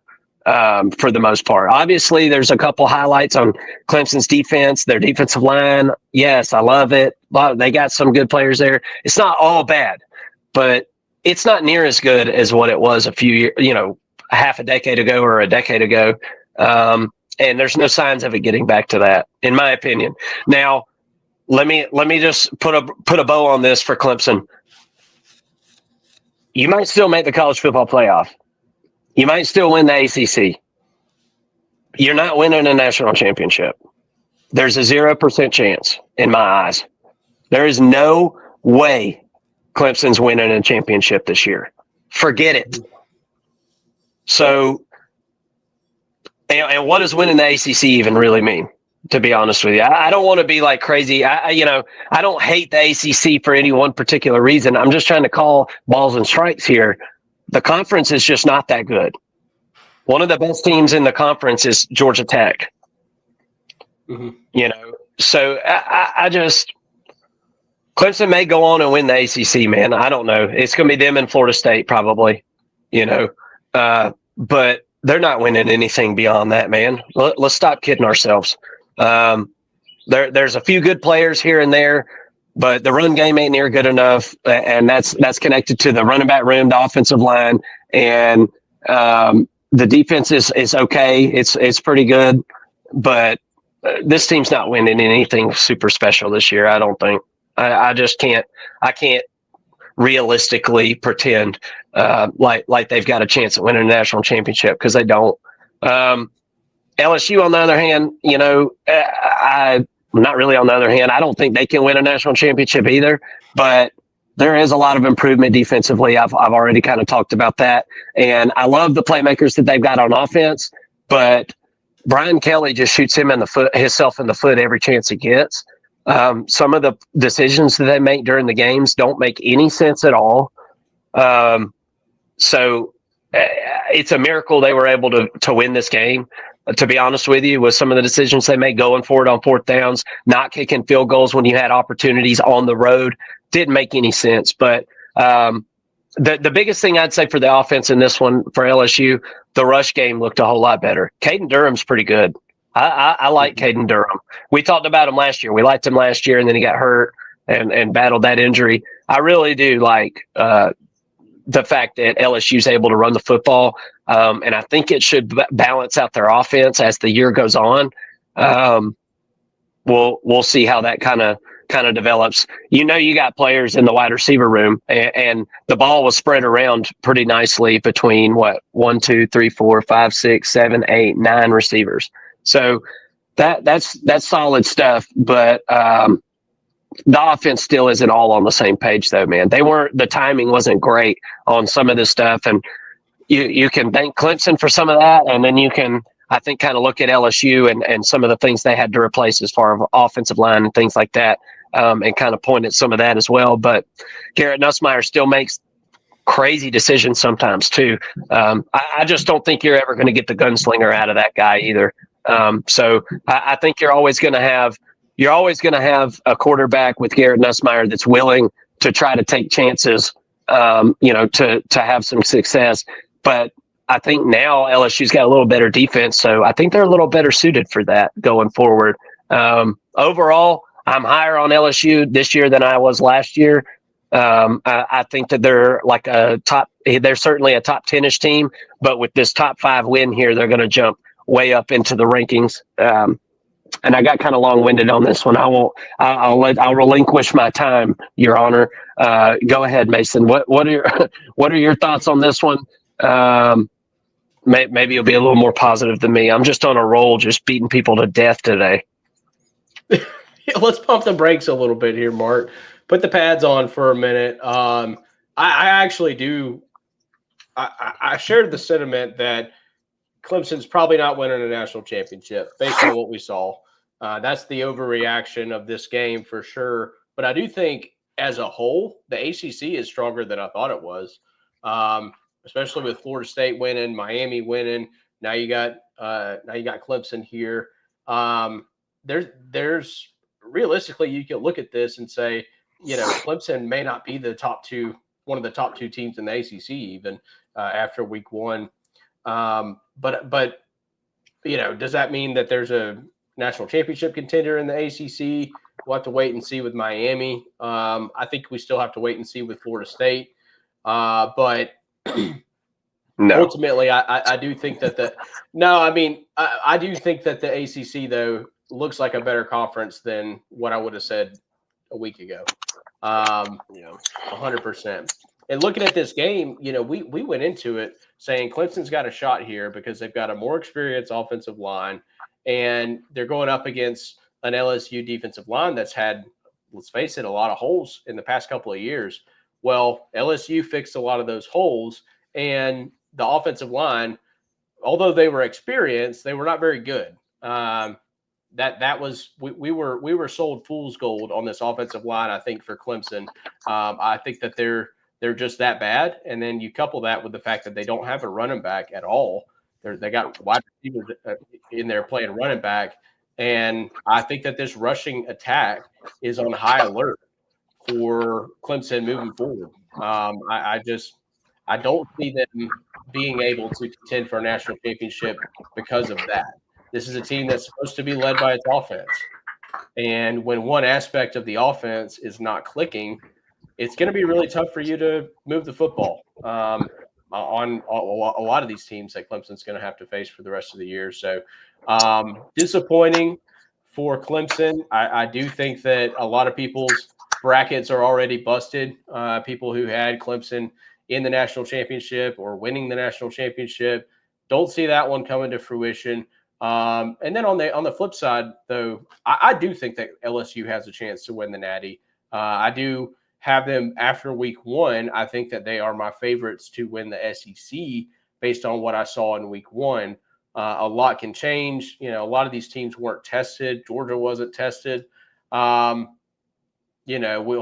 for the most part. Obviously, there's a couple highlights on Clemson's defense, their defensive line. Yes, I love it. They got some good players there. It's not all bad, but it's not near as good as what it was a few years, half a decade ago or a decade ago. And there's no signs of it getting back to that, in my opinion. Now, let me just put a bow on this for Clemson. You might still make the college football playoff. You might still win the ACC. you're not winning a national championship. There's a 0% chance in my eyes. There is no way Clemson's winning a championship this year. Forget it. So, and what does winning the ACC even really mean? To be honest with you, I don't want to be like crazy. I don't hate the ACC for any one particular reason. I'm just trying to call balls and strikes here. The conference is just not that good. One of the best teams in the conference is Georgia Tech. So I just Clemson may go on and win the ACC, man. I don't know. It's going to be them and Florida State probably, but they're not winning anything beyond that, man. Let's stop kidding ourselves. There's a few good players here and there, but the run game ain't near good enough, and that's connected to the running back room, the offensive line, and the defense is okay. It's pretty good, but this team's not winning anything super special this year. I don't think. I just can't. I can't realistically pretend like they've got a chance at winning a national championship because they don't. LSU, on the other hand, I'm not really on the other hand. I don't think they can win a national championship either, but there is a lot of improvement defensively. I've already kind of talked about that. And I love the playmakers that they've got on offense, but Brian Kelly just shoots himself in the foot every chance he gets. Some of the decisions that they make during the games don't make any sense at all. So it's a miracle they were able to win this game. To be honest with you, with some of the decisions they made going for it on fourth downs, not kicking field goals when you had opportunities on the road, didn't make any sense. But the biggest thing I'd say for the offense in this one for LSU, the rush game looked a whole lot better. Caden Durham's pretty good. I like Caden Durham. We talked about him last year. We liked him last year, and then he got hurt and battled that injury. I really do like the fact that LSU's able to run the football, and I think it should balance out their offense as the year goes on. We'll see how that kind of develops. You got players in the wide receiver room, and the ball was spread around pretty nicely between 1, 2, 3, 4, 5, 6, 7, 8, 9 receivers. So that's solid stuff, but the offense still isn't all on the same page, though, man. The timing wasn't great on some of this stuff, and you can thank Clemson for some of that, and then you can, I think, kind of look at LSU and some of the things they had to replace as far as offensive line and things like that, and kind of point at some of that as well. But Garrett Nussmeier still makes crazy decisions sometimes too. I just don't think you're ever going to get the gunslinger out of that guy either. So I think you're always going to have a quarterback with Garrett Nussmeier that's willing to try to take chances, to have some success. But I think now LSU's got a little better defense, so I think they're a little better suited for that going forward. Overall, I'm higher on LSU this year than I was last year. I think that they're they're certainly a top 10-ish team, but with this top 5 win here, they're going to jump way up into the rankings. And I got kind of long-winded on this one. I'll relinquish my time, Your Honor. Go ahead, Mason. What are your thoughts on this one? Maybe you'll be a little more positive than me. I'm just on a roll, just beating people to death today. Let's pump the brakes a little bit here, Mark. Put the pads on for a minute. I actually do. I shared the sentiment that Clemson's probably not winning a national championship based on what we saw. That's the overreaction of this game for sure. But I do think as a whole, the ACC is stronger than I thought it was, especially with Florida State winning, Miami winning. Now you got Clemson here. There's realistically, you can look at this and say, Clemson may not be one of the top 2 teams in the ACC even after week 1. But does that mean that there's a national championship contender in the ACC? We'll have to wait and see with Miami. I think we still have to wait and see with Florida State. But no. Ultimately, I do think that I do think that the ACC though looks like a better conference than what I would have said a week ago. 100%. And looking at this game, we went into it saying Clemson's got a shot here because they've got a more experienced offensive line, and they're going up against an LSU defensive line that's had, let's face it, a lot of holes in the past couple of years. Well, LSU fixed a lot of those holes, and the offensive line, although they were experienced, they were not very good. That was we were sold fool's gold on this offensive line. I think for Clemson, I think that they're just that bad. And then you couple that with the fact that they don't have a running back at all. They got wide receivers in there playing running back, and I think that this rushing attack is on high alert for Clemson moving forward. I don't see them being able to contend for a national championship because of that. This is a team that's supposed to be led by its offense. And when one aspect of the offense is not clicking, it's going to be really tough for you to move the football on a lot of these teams that Clemson's going to have to face for the rest of the year. So disappointing for Clemson. I do think that a lot of people's brackets are already busted. People who had Clemson in the national championship or winning the national championship, don't see that one coming to fruition. And then on the flip side, though, I do think that LSU has a chance to win the Natty. I do have them after week 1. I think that they are my favorites to win the SEC based on what I saw in week 1. A lot can change. A lot of these teams weren't tested. Georgia wasn't tested. We'll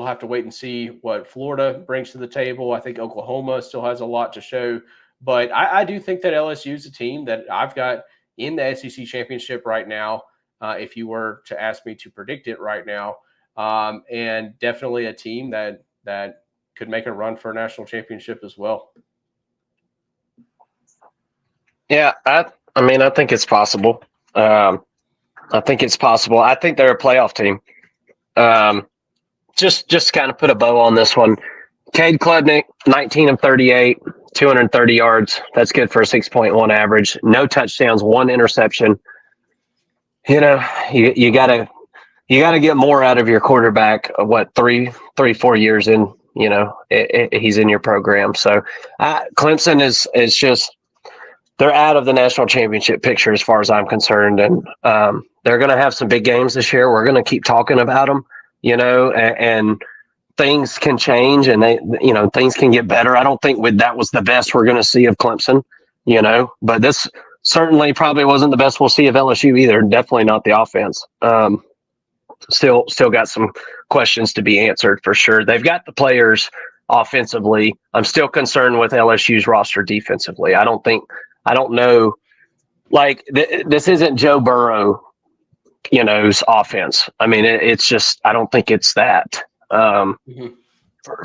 have to wait and see what Florida brings to the table. I think Oklahoma still has a lot to show. But I do think that LSU is a team that I've got in the SEC championship right now, if you were to ask me to predict it right now. And definitely a team that could make a run for a national championship as well. Yeah, I think it's possible. I think it's possible. I think they're a playoff team. Just kind of put a bow on this one. Cade Klubnik, 19 of 38, 230 yards. That's good for a 6.1 average. No touchdowns, 1 interception. You gotta get more out of your quarterback. 3-4 years in, he's in your program. So Clemson is just, they're out of the national championship picture as far as I'm concerned. And they're going to have some big games this year. We're going to keep talking about them, and things can change and things can get better. I don't think that was the best we're going to see of Clemson, but this certainly probably wasn't the best we'll see of LSU either. Definitely not the offense. Still got some questions to be answered for sure. They've got the players offensively. I'm still concerned with LSU's roster defensively. I don't know. Like this isn't Joe Burrow, offense. I mean, it's just, I don't think it's that.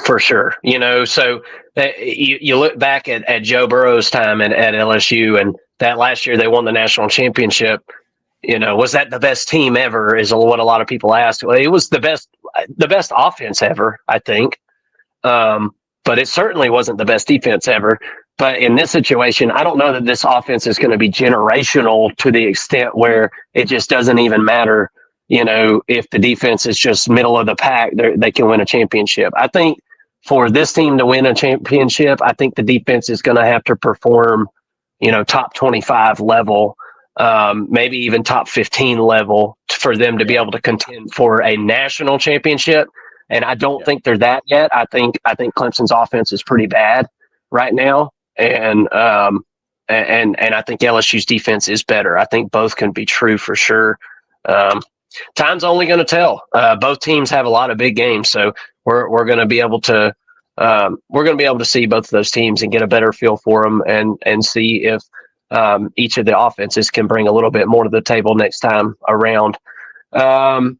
For sure, so you look back at Joe Burrow's time at LSU, and that last year they won the national championship. Was that the best team ever is what a lot of people asked. Well, it was the best offense ever, I think. But it certainly wasn't the best defense ever. But in this situation, I don't know that this offense is going to be generational to the extent where it just doesn't even matter. If the defense is just middle of the pack, they can win a championship. I think for this team to win a championship, I think the defense is going to have to perform, top 25 level, maybe even top 15 level for them to be able to contend for a national championship. And I don't think they're that yet. I think Clemson's offense is pretty bad right now. And I think LSU's defense is better. I think both can be true for sure. Time's only going to tell. Both teams have a lot of big games, so we're going to be able to see both of those teams and get a better feel for them and see if each of the offenses can bring a little bit more to the table next time around. All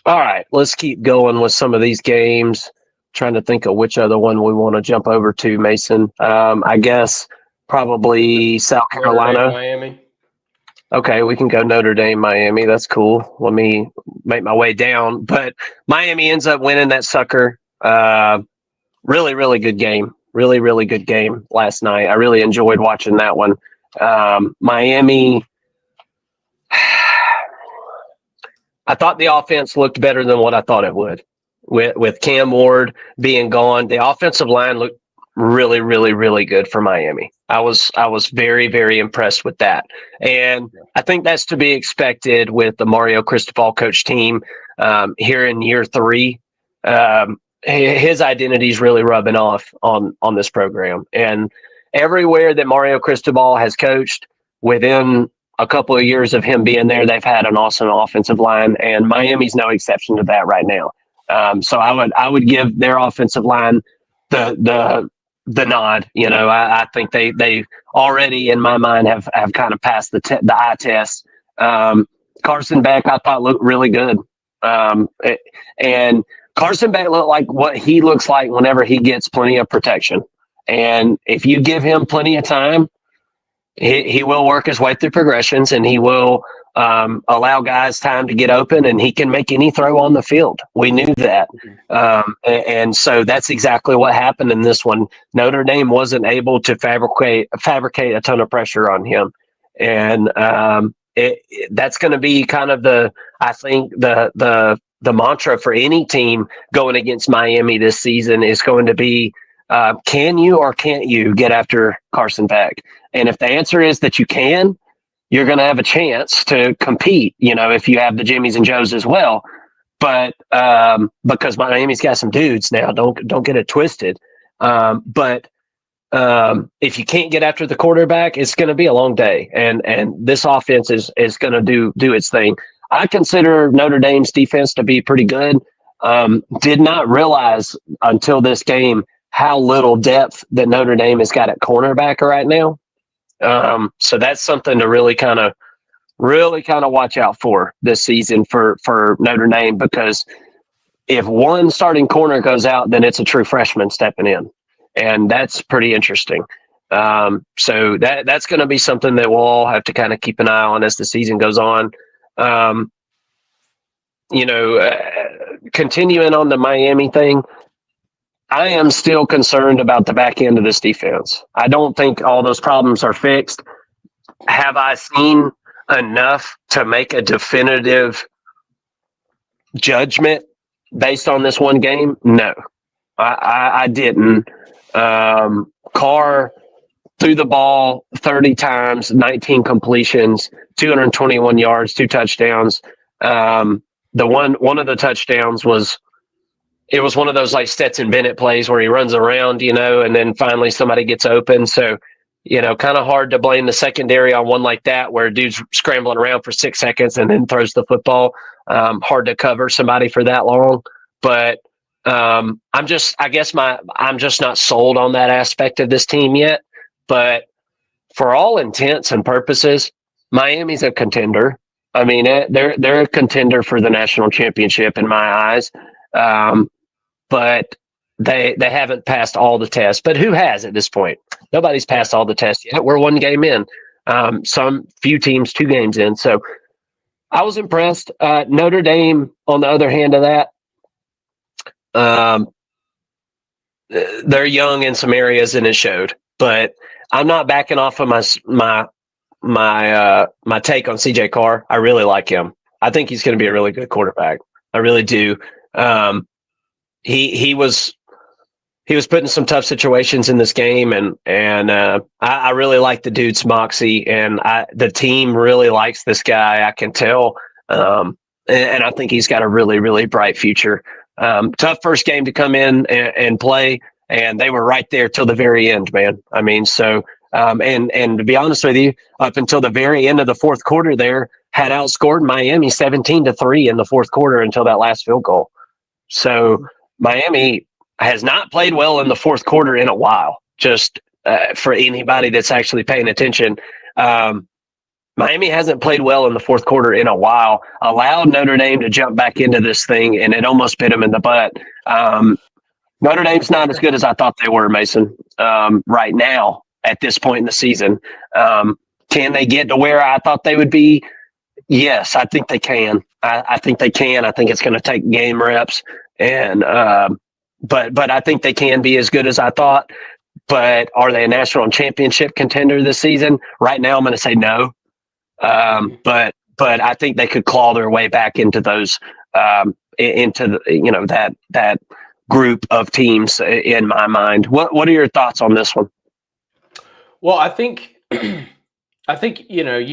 right, let's keep going with some of these games. Trying to think of which other one we want to jump over to, Mason. I guess probably South Carolina. Miami. Okay, we can go Notre Dame, Miami. That's cool. Let me make my way down. But Miami ends up winning that sucker. Really, really good game. Really, really good game last night. I really enjoyed watching that one. Miami, I thought the offense looked better than what I thought it would. with Cam Ward being gone. The offensive line looked really, really, really good for Miami. I was very, very impressed with that. And I think that's to be expected with the Mario Cristobal coach team here in year 3. His identity is really rubbing off on this program. And everywhere that Mario Cristobal has coached, within a couple of years of him being there, they've had an awesome offensive line, and Miami's no exception to that right now. So I would give their offensive line the nod. I think they already in my mind have kind of passed the eye test. Carson Beck I thought looked really good, and Carson Beck looked like what he looks like whenever he gets plenty of protection. And if you give him plenty of time, he will work his way through progressions, and he will allow guys time to get open, and he can make any throw on the field. We knew that. And so that's exactly what happened in this one. Notre Dame wasn't able to fabricate a ton of pressure on him. And that's going to be kind of the mantra for any team going against Miami this season is going to be, can you or can't you get after Carson Beck? And if the answer is that you can, you're going to have a chance to compete, if you have the Jimmies and Joes as well. But because Miami's got some dudes now, don't get it twisted. But if you can't get after the quarterback, it's going to be a long day. And this offense is going to do its thing. I consider Notre Dame's defense to be pretty good. Did not realize until this game how little depth that Notre Dame has got at cornerback right now. So that's something to really kind of watch out for this season for Notre Dame, because if one starting corner goes out, then it's a true freshman stepping in, and that's pretty interesting. So that's going to be something that we'll all have to kind of keep an eye on as the season goes on. Continuing on the Miami thing, I am still concerned about the back end of this defense. I don't think all those problems are fixed. Have I seen enough to make a definitive judgment based on this one game? No, I didn't. Carr threw the ball 30 times, 19 completions, 221 yards, 2 touchdowns. One of the touchdowns was one of those like Stetson Bennett plays where he runs around, and then finally somebody gets open. So, kind of hard to blame the secondary on one like that where a dude's scrambling around for 6 seconds and then throws the football. Hard to cover somebody for that long. But I'm just not sold on that aspect of this team yet. But for all intents and purposes, Miami's a contender. I mean, they're a contender for the national championship in my eyes. But they haven't passed all the tests. But who has at this point? Nobody's passed all the tests yet. We're 1 game in. Some few teams 2 games in. So I was impressed. Notre Dame, on the other hand of that, they're young in some areas, and it showed. But I'm not backing off of my take on CJ Carr. I really like him. I think he's going to be a really good quarterback. I really do. He was put in some tough situations in this game, and I really like the dude's moxie, and the team really likes this guy. I can tell, and I think he's got a really, really bright future. Tough first game to come in and play, and they were right there till the very end, man. I mean, so and to be honest with you, up until the very end of the fourth quarter, there had outscored Miami 17-3 in the fourth quarter until that last field goal. So Miami has not played well in the fourth quarter in a while. Just for anybody that's actually paying attention, Miami hasn't played well in the fourth quarter in a while. Allowed Notre Dame to jump back into this thing, and it almost bit them in the butt. Notre Dame's not as good as I thought they were, Mason. Right now, at this point in the season, can they get to where I thought they would be? Yes, I think they can. I think they can. I think it's going to take game reps, and but I think they can be as good as I thought. But are they a national championship contender this season? Right now, I'm going to say no. But I think they could claw their way back into those into that group of teams in my mind. What are your thoughts on this one? Well, I think you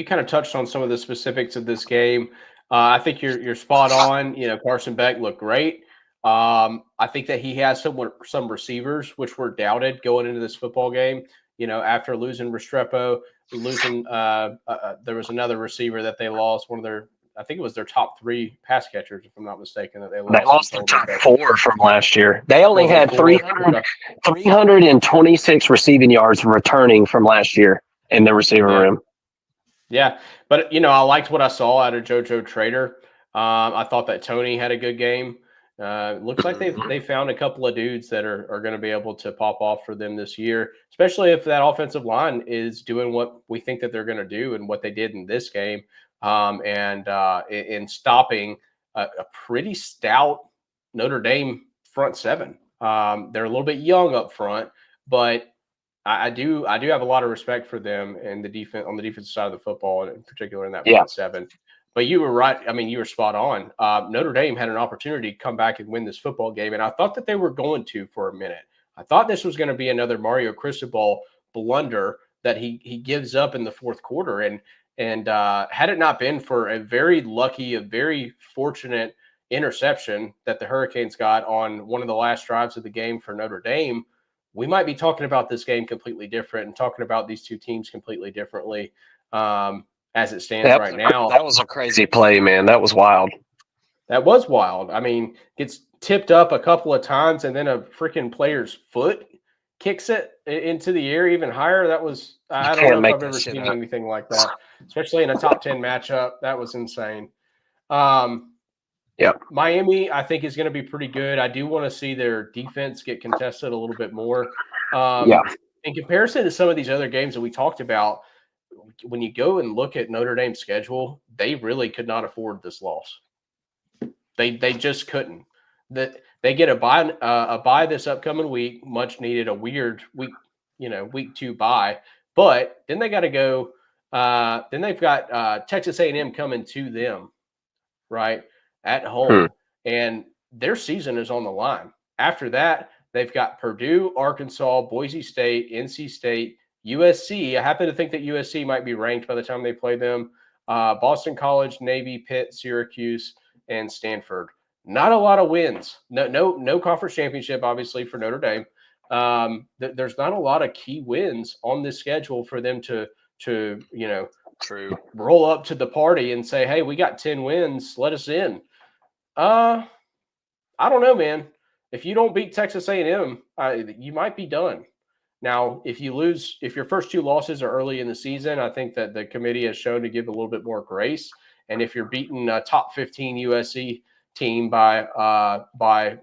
kind of touched on some of the specifics of this game. I think you're spot on. Carson Beck looked great. I think that he has some receivers which were doubted going into this football game. After losing Restrepo, there was another receiver that they lost. I think it was their top 3 pass catchers, if I'm not mistaken, that they lost. They lost their top 4 from last year. They only had 326 receiving yards returning from last year in the receiver room. Yeah, but I liked what I saw out of JoJo Trader. I thought that Tony had a good game. Looks like they found a couple of dudes that are going to be able to pop off for them this year, especially if that offensive line is doing what we think that they're going to do and what they did in this game, and in stopping a pretty stout Notre Dame front seven. They're a little bit young up front, but I do have a lot of respect for them and the defense on the defensive side of the football, and in particular in that front seven. But you were right. I mean, you were spot on. Notre Dame had an opportunity to come back and win this football game, and I thought that they were going to for a minute. I thought this was going to be another Mario Cristobal blunder that he gives up in the fourth quarter. And had it not been for a very fortunate interception that the Hurricanes got on one of the last drives of the game for Notre Dame, we might be talking about this game completely different and talking about these two teams completely differently as it stands right now. That was a crazy play, man. That was wild. That was wild. I mean, gets tipped up a couple of times and then a freaking player's foot kicks it into the air even higher. That was – I don't know if I've ever seen anything like that, especially in a top 10 matchup. That was insane. Miami, I think, is going to be pretty good. I do want to see their defense get contested a little bit more. In comparison to some of these other games that we talked about, when you go and look at Notre Dame's schedule, they really could not afford this loss. They just couldn't. They get a bye this upcoming week, much needed, a weird week, week 2 bye. But then they got to go. Then they've got Texas A&M coming to them, right? At home, and their season is on the line. After that, they've got Purdue, Arkansas, Boise State, NC State, USC. I happen to think that USC might be ranked by the time they play them. Boston College, Navy, Pitt, Syracuse, and Stanford. Not a lot of wins. No conference championship, obviously, for Notre Dame. There's not a lot of key wins on this schedule for them to roll up to the party and say, hey, we got 10 wins, let us in. I don't know, man. If you don't beat Texas A&M, you might be done. Now, if your first 2 losses are early in the season, I think that the committee has shown to give a little bit more grace. And if you're beating a top 15 USC team by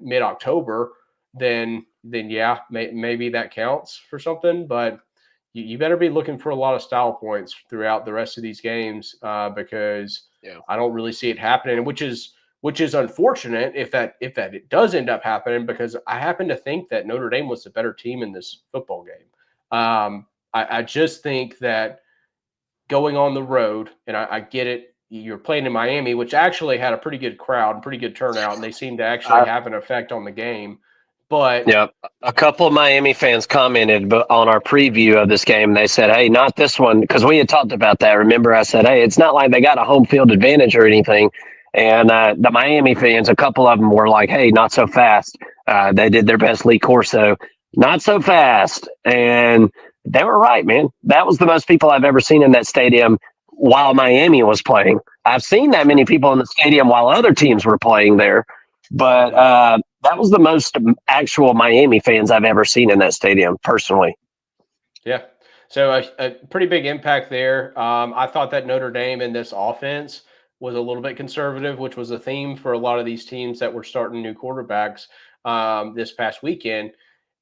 mid-October, then yeah, maybe that counts for something. But you better be looking for a lot of style points throughout the rest of these games because I don't really see it happening, which is unfortunate if it does end up happening, because I happen to think that Notre Dame was the better team in this football game. I just think that going on the road, and I get it, you're playing in Miami, which actually had a pretty good crowd, pretty good turnout, and they seem to actually have an effect on the game. But a couple of Miami fans commented on our preview of this game. They said, hey, not this one, because we had talked about that. Remember, I said, hey, it's not like they got a home field advantage or anything. And the Miami fans, a couple of them were like, hey, not so fast. They did their best Lee Corso. Not so fast. And they were right, man. That was the most people I've ever seen in that stadium while Miami was playing. I've seen that many people in the stadium while other teams were playing there. But that was the most actual Miami fans I've ever seen in that stadium, personally. Yeah. So a pretty big impact there. I thought that Notre Dame in this offense was a little bit conservative, which was a theme for a lot of these teams that were starting new quarterbacks this past weekend.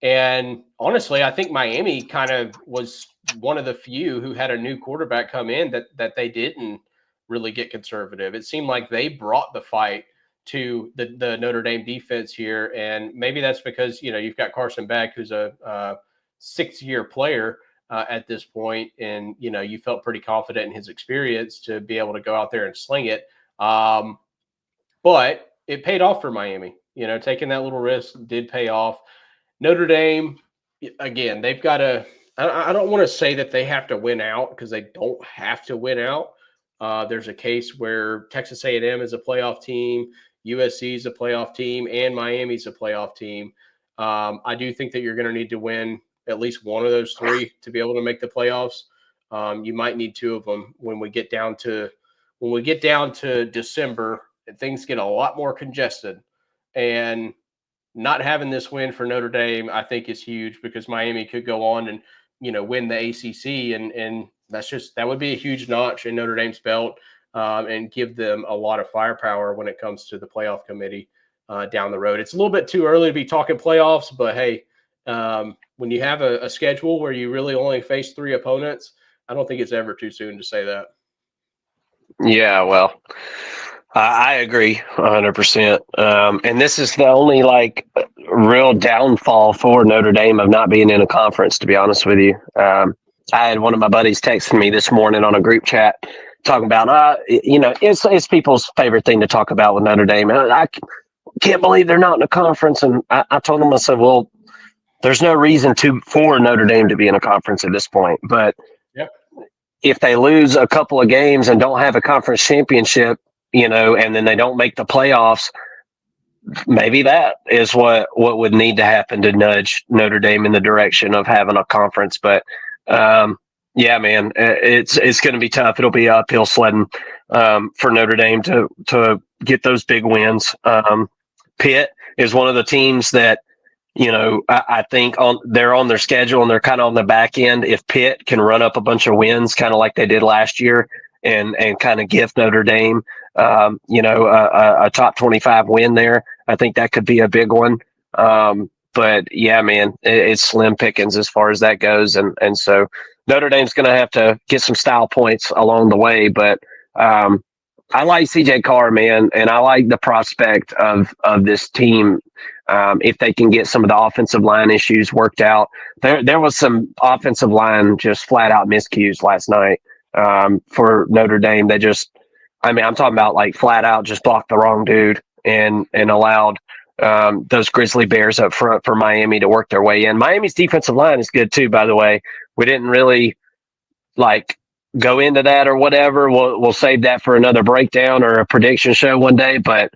And honestly, I think Miami kind of was one of the few who had a new quarterback come in that they didn't really get conservative. It seemed like they brought the fight to the Notre Dame defense here. And maybe that's because, you've got Carson Beck, who's a 6-year player at this point. And, you felt pretty confident in his experience to be able to go out there and sling it. But it paid off for Miami. Taking that little risk did pay off. Notre Dame, again, they've got to. I don't want to say that they have to win out because they don't have to win out. There's a case where Texas A&M is a playoff team, USC is a playoff team, and Miami's a playoff team. I do think that you're going to need to win at least one of those three to be able to make the playoffs. You might need two of them when we get down to December. Things get a lot more congested, and not having this win for Notre Dame, I think, is huge because Miami could go on and win the ACC, and that would be a huge notch in Notre Dame's belt, and give them a lot of firepower when it comes to the playoff committee down the road. It's a little bit too early to be talking playoffs, but hey, when you have a schedule where you really only face three opponents, I don't think it's ever too soon to say that. Yeah, well, I agree 100%. And this is the only real downfall for Notre Dame of not being in a conference, to be honest with you. I had one of my buddies texting me this morning on a group chat talking about, it's people's favorite thing to talk about with Notre Dame. And I can't believe they're not in a conference. And I told him, I said, well, there's no reason for Notre Dame to be in a conference at this point. But if they lose a couple of games and don't have a conference championship, and then they don't make the playoffs, maybe that is what would need to happen to nudge Notre Dame in the direction of having a conference. But yeah, man, it's going to be tough. It'll be uphill sledding for Notre Dame to get those big wins. Pitt is one of the teams that, I think they're on their schedule and they're kind of on the back end. If Pitt can run up a bunch of wins, kind of like they did last year, and kind of gift Notre Dame, a top 25 win there, I think that could be a big one. But yeah, man, it's slim pickings as far as that goes. And so Notre Dame's going to have to get some style points along the way. But I like CJ Carr, man, and I like the prospect of this team. If they can get some of the offensive line issues worked out, there was some offensive line just flat out miscues last night for Notre Dame. I'm talking about flat out just blocked the wrong dude and allowed those Grizzly Bears up front for Miami to work their way in. Miami's defensive line is good too, by the way. We didn't really go into that or whatever. We'll save that for another breakdown or a prediction show one day. But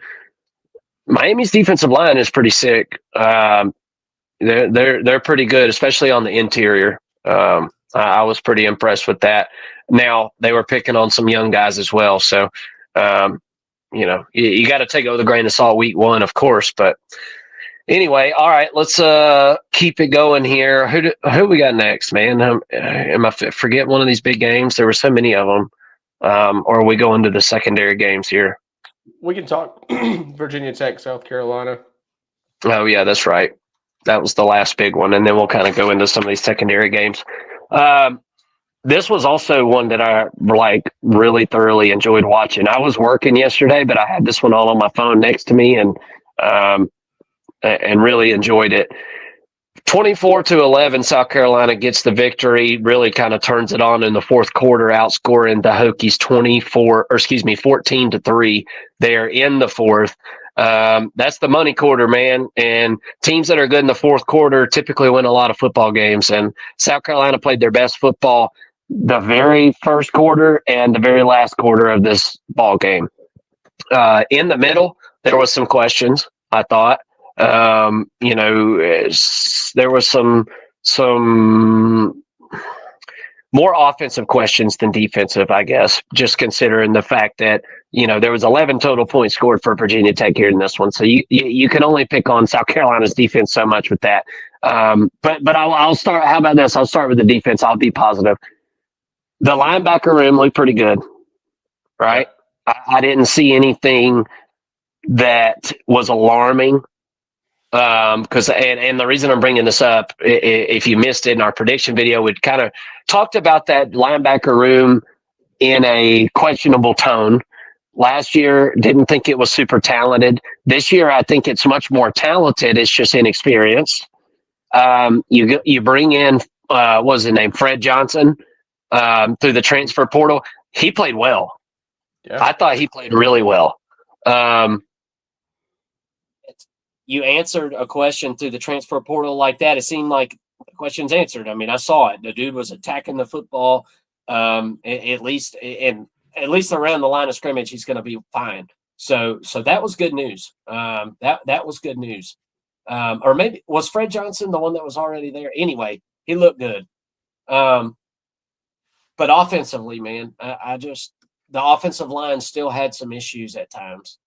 Miami's defensive line is pretty sick. They're pretty good, especially on the interior. I was pretty impressed with that. Now they were picking on some young guys as well, so you got to take it with a grain of salt week one, of course. But anyway, all right, let's keep it going here. Who we got next, man? Am I forgetting one of these big games? There were so many of them. Or are we going to the secondary games here? We can talk Virginia Tech, South Carolina. Oh, yeah, that's right. That was the last big one, and then we'll kind of go into some of these secondary games. This was also one that I really thoroughly enjoyed watching. I was working yesterday, but I had this one all on my phone next to me, and really enjoyed it. 24-11, South Carolina gets the victory, really kind of turns it on in the fourth quarter, outscoring the Hokies 14-3 there in the fourth. That's the money quarter, man. And teams that are good in the fourth quarter typically win a lot of football games. And South Carolina played their best football the very first quarter and the very last quarter of this ball game. In the middle, there was some questions, I thought. There was some more offensive questions than defensive, I guess, just considering the fact that, there was 11 total points scored for Virginia Tech here in this one. So you can only pick on South Carolina's defense so much with that. But I'll start. How about this? I'll start with the defense. I'll be positive. The linebacker room looked pretty good, right? I didn't see anything that was alarming. Because the reason I'm bringing this up, if you missed it in our prediction video, we kind of talked about that linebacker room in a questionable tone. Last year, didn't think it was super talented. This year, I think it's much more talented. It's just inexperienced. You bring in what was his name, Fred Johnson, through the transfer portal. He played well. Yeah. I thought he played really well. you answered a question through the transfer portal like that, it seemed like the question's answered. I mean, I saw it. The dude was attacking the football. At least around the line of scrimmage, he's going to be fine. So that was good news. That was good news. Or maybe was Fred Johnson the one that was already there? Anyway, he looked good. But offensively, man, the offensive line still had some issues at times.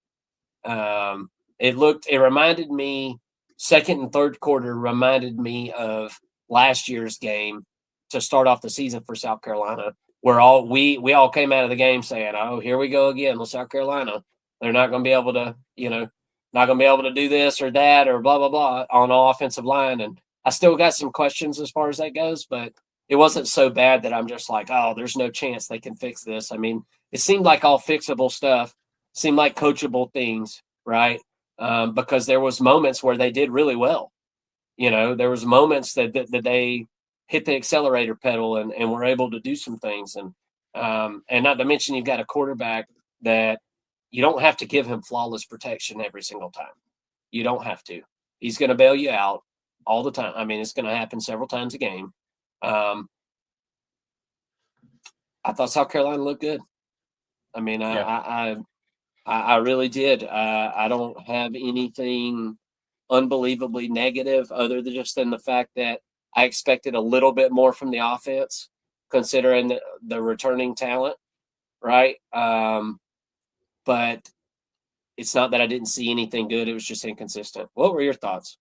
It reminded me, second and third quarter reminded me of last year's game to start off the season for South Carolina, where we all came out of the game saying, "Oh, here we go again with South Carolina. They're not going to be able to, not going to be able to do this or that or blah, blah, blah on the offensive line." And I still got some questions as far as that goes, but it wasn't so bad that I'm just like, oh, there's no chance they can fix this. I mean, it seemed like all fixable stuff, seemed like coachable things, right? Because there was moments where they did really well. There was moments that they hit the accelerator pedal and were able to do some things. And not to mention, you've got a quarterback that you don't have to give him flawless protection every single time. You don't have to. He's going to bail you out all the time. I mean, it's going to happen several times a game. I thought South Carolina looked good. I mean, I really did. I don't have anything unbelievably negative other than just in the fact that I expected a little bit more from the offense, considering the returning talent, right? But it's not that I didn't see anything good. It was just inconsistent. What were your thoughts?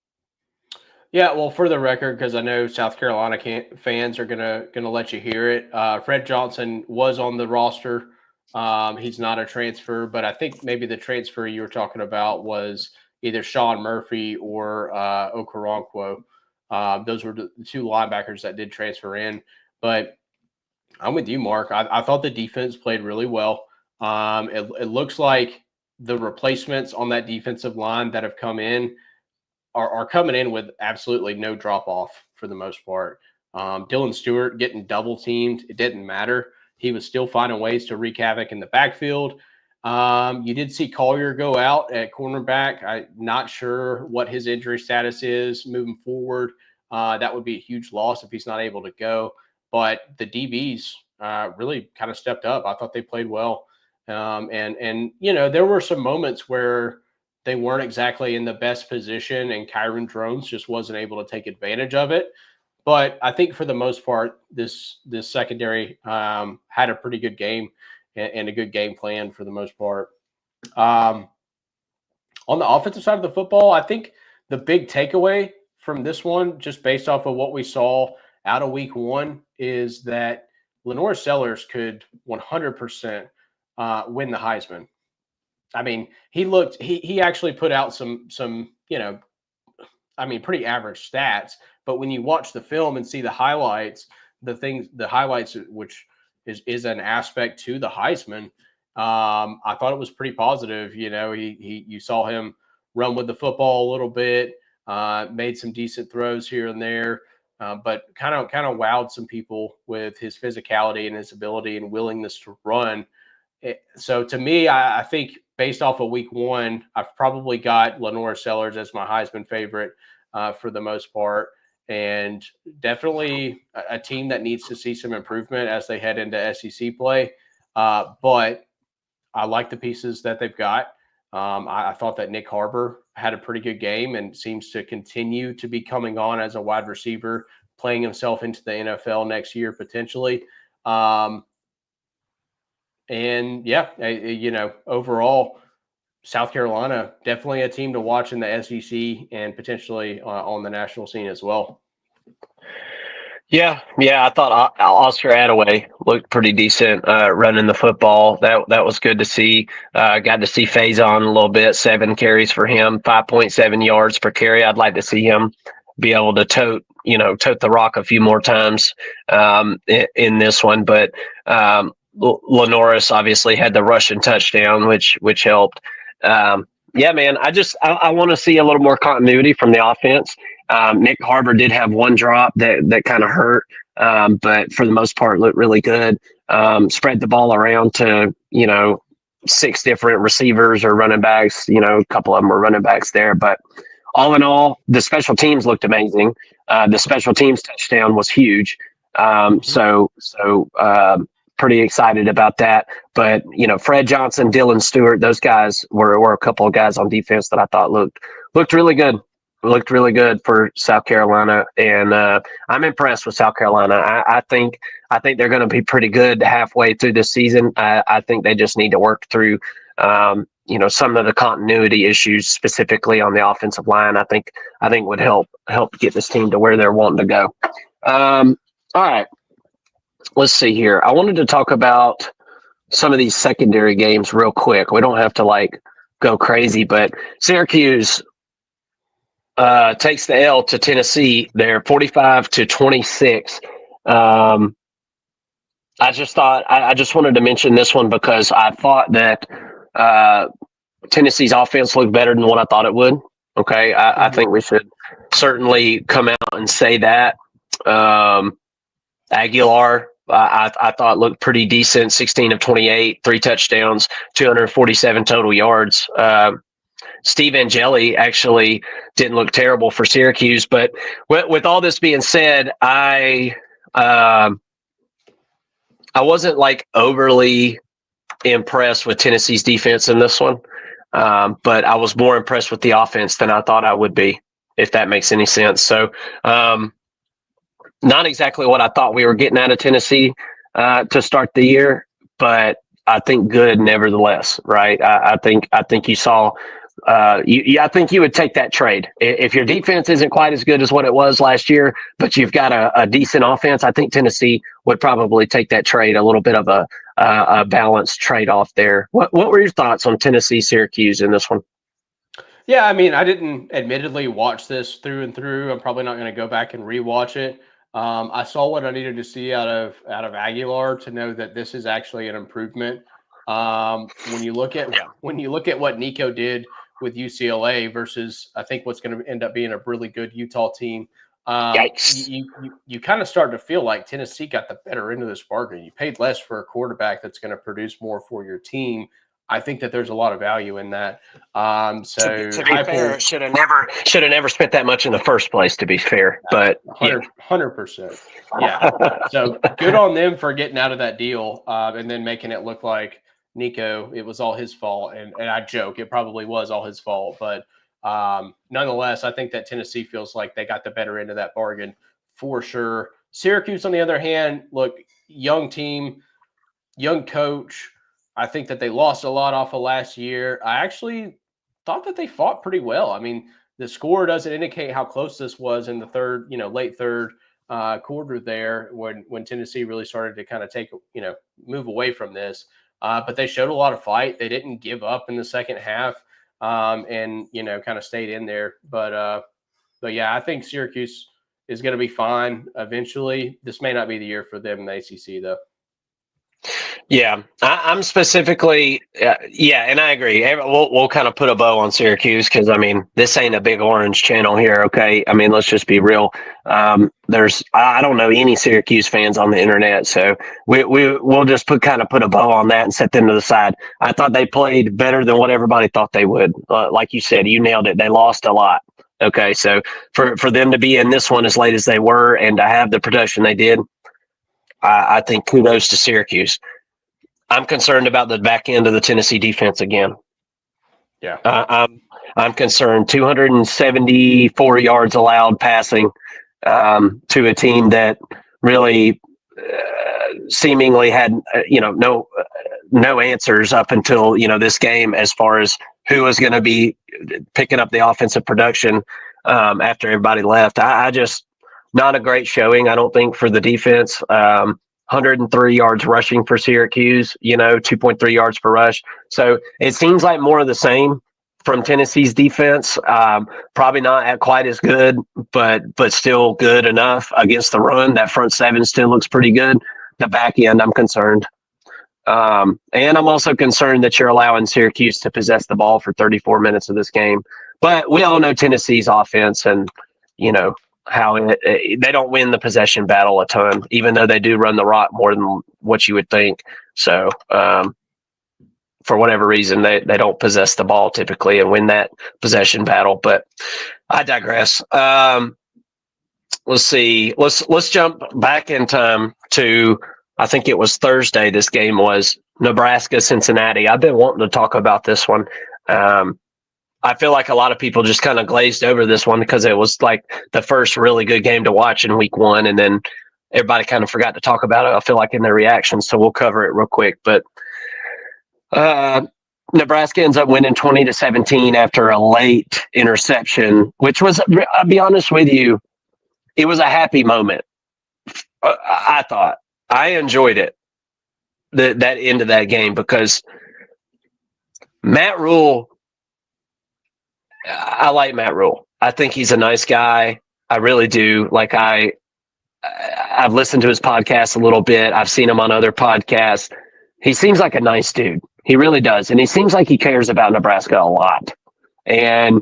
Yeah, well, for the record, because I know South Carolina fans are gonna let you hear it. Fred Johnson was on the roster. He's not a transfer, but I think maybe the transfer you were talking about was either Sean Murphy or Okoronkwo. Those were the two linebackers that did transfer in. But I'm with you, Mark. I thought the defense played really well. It looks like the replacements on that defensive line that have come in are coming in with absolutely no drop off for the most part. Dylan Stewart getting double teamed, it didn't matter. He was still finding ways to wreak havoc in the backfield. You did see Collier go out at cornerback. I'm not sure what his injury status is moving forward. That would be a huge loss if he's not able to go. But the DBs really kind of stepped up. I thought they played well. And there were some moments where they weren't exactly in the best position, and Kyron Drones just wasn't able to take advantage of it. But I think for the most part, this secondary had a pretty good game and a good game plan for the most part. On the offensive side of the football, I think the big takeaway from this one, just based off of what we saw out of week one, is that Lenore Sellers could 100% win the Heisman. I mean, he actually put out some pretty average stats. But when you watch the film and see the highlights, which is an aspect to the Heisman, I thought it was pretty positive. You saw him run with the football a little bit, made some decent throws here and there, but kind of wowed some people with his physicality and his ability and willingness to run. So to me, I think based off of week one, I've probably got Lenore Sellers as my Heisman favorite for the most part, and definitely a team that needs to see some improvement as they head into SEC play. But I like the pieces that they've got. I thought that Nick Harbor had a pretty good game and seems to continue to be coming on as a wide receiver, playing himself into the NFL next year potentially. And yeah, overall, South Carolina, definitely a team to watch in the SEC and potentially on the national scene as well. Yeah, I thought Oscar Attaway looked pretty decent running the football. That was good to see. Got to see Faison a little bit. 7 carries for him, 5.7 yards per carry. I'd like to see him be able to tote the rock a few more times in this one. But Lenoris obviously had the rushing touchdown, which helped. Yeah, man, I want to see a little more continuity from the offense. Nick Harbor did have one drop that kind of hurt, but for the most part looked really good. Spread the ball around to 6 different receivers or running backs. A couple of them were running backs there, but all in all, the special teams looked amazing. The special teams touchdown was huge. Pretty excited about that. But Fred Johnson, Dylan Stewart, those guys were a couple of guys on defense that I thought looked really good. Looked really good for South Carolina, and I'm impressed with South Carolina. I think they're going to be pretty good halfway through this season. I think they just need to work through some of the continuity issues, specifically on the offensive line. I think would help get this team to where they're wanting to go. All right, let's see here. I wanted to talk about some of these secondary games real quick. We don't have to go crazy, but Syracuse takes the L to Tennessee. They're 45-26. I just wanted to mention this one because I thought that Tennessee's offense looked better than what I thought it would. Okay, I think we should certainly come out and say that. Aguilar, I thought looked pretty decent. 16 of 28, 3 touchdowns, 247 total yards. Steve Angeli actually didn't look terrible for Syracuse, but with all this being said, I wasn't overly impressed with Tennessee's defense in this one, but I was more impressed with the offense than I thought I would be, if that makes any sense. So, not exactly what I thought we were getting out of Tennessee to start the year, but I think good nevertheless, right? I think you saw. I think you would take that trade if your defense isn't quite as good as what it was last year, but you've got a decent offense. I think Tennessee would probably take that trade, a little bit of a balanced trade off there. What were your thoughts on Tennessee Syracuse in this one? Yeah, I mean, I didn't admittedly watch this through and through. I'm probably not going to go back and rewatch it. I saw what I needed to see out of Aguilar to know that this is actually an improvement. When you look at what Nico did with UCLA versus I think what's going to end up being a really good Utah team, you kind of start to feel like Tennessee got the better end of this bargain. You paid less for a quarterback that's going to produce more for your team. I think that there's a lot of value in that. To be fair, should have never spent that much in the first place. To be fair, but 100%. Yeah. So good on them for getting out of that deal and then making it look like Nico, it was all his fault. And I joke, it probably was all his fault. But nonetheless, I think that Tennessee feels like they got the better end of that bargain for sure. Syracuse, on the other hand, look, young team, young coach. I think that they lost a lot off of last year. I actually thought that they fought pretty well. I mean, the score doesn't indicate how close this was in the third, late third quarter there when Tennessee really started to kind of move away from this. But they showed a lot of fight. They didn't give up in the second half and kind of stayed in there. But yeah, I think Syracuse is going to be fine eventually. This may not be the year for them in the ACC, though. Yeah, I'm specifically, and I agree. We'll kind of put a bow on Syracuse because, I mean, this ain't a big orange channel here, okay? I mean, let's just be real. I don't know any Syracuse fans on the internet, so we'll just put a bow on that and set them to the side. I thought they played better than what everybody thought they would. Like you said, you nailed it. They lost a lot. Okay, so for them to be in this one as late as they were and to have the production they did, I think kudos to Syracuse. I'm concerned about the back end of the Tennessee defense again. Yeah, I'm concerned. 274 yards allowed passing to a team that really seemingly had no answers up until this game as far as who was going to be picking up the offensive production after everybody left. I just not a great showing, I don't think, for the defense. 103 yards rushing for Syracuse, 2.3 yards per rush. So it seems like more of the same from Tennessee's defense. Probably not at quite as good, but still good enough against the run. That front seven still looks pretty good. The back end, I'm concerned. And I'm also concerned that you're allowing Syracuse to possess the ball for 34 minutes of this game. But we all know Tennessee's offense and, how they don't win the possession battle a ton, even though they do run the rock more than what you would think. So for whatever reason, they don't possess the ball typically and win that possession battle. But I digress. Let's see. Let's jump back in time to, I think it was Thursday. This game was Nebraska Cincinnati. I've been wanting to talk about this one. I feel like a lot of people just kind of glazed over this one because it was like the first really good game to watch in week one, and then everybody kind of forgot to talk about it, I feel like, in their reactions. So we'll cover it real quick. But Nebraska ends up winning 20-17 after a late interception, which was, I'll be honest with you, it was a happy moment. I thought. I enjoyed it, that end of that game, because Matt Rule, I like Matt Rule. I think he's a nice guy. I really do. Like, I've listened to his podcast a little bit. I've seen him on other podcasts. He seems like a nice dude. He really does. And he seems like he cares about Nebraska a lot. And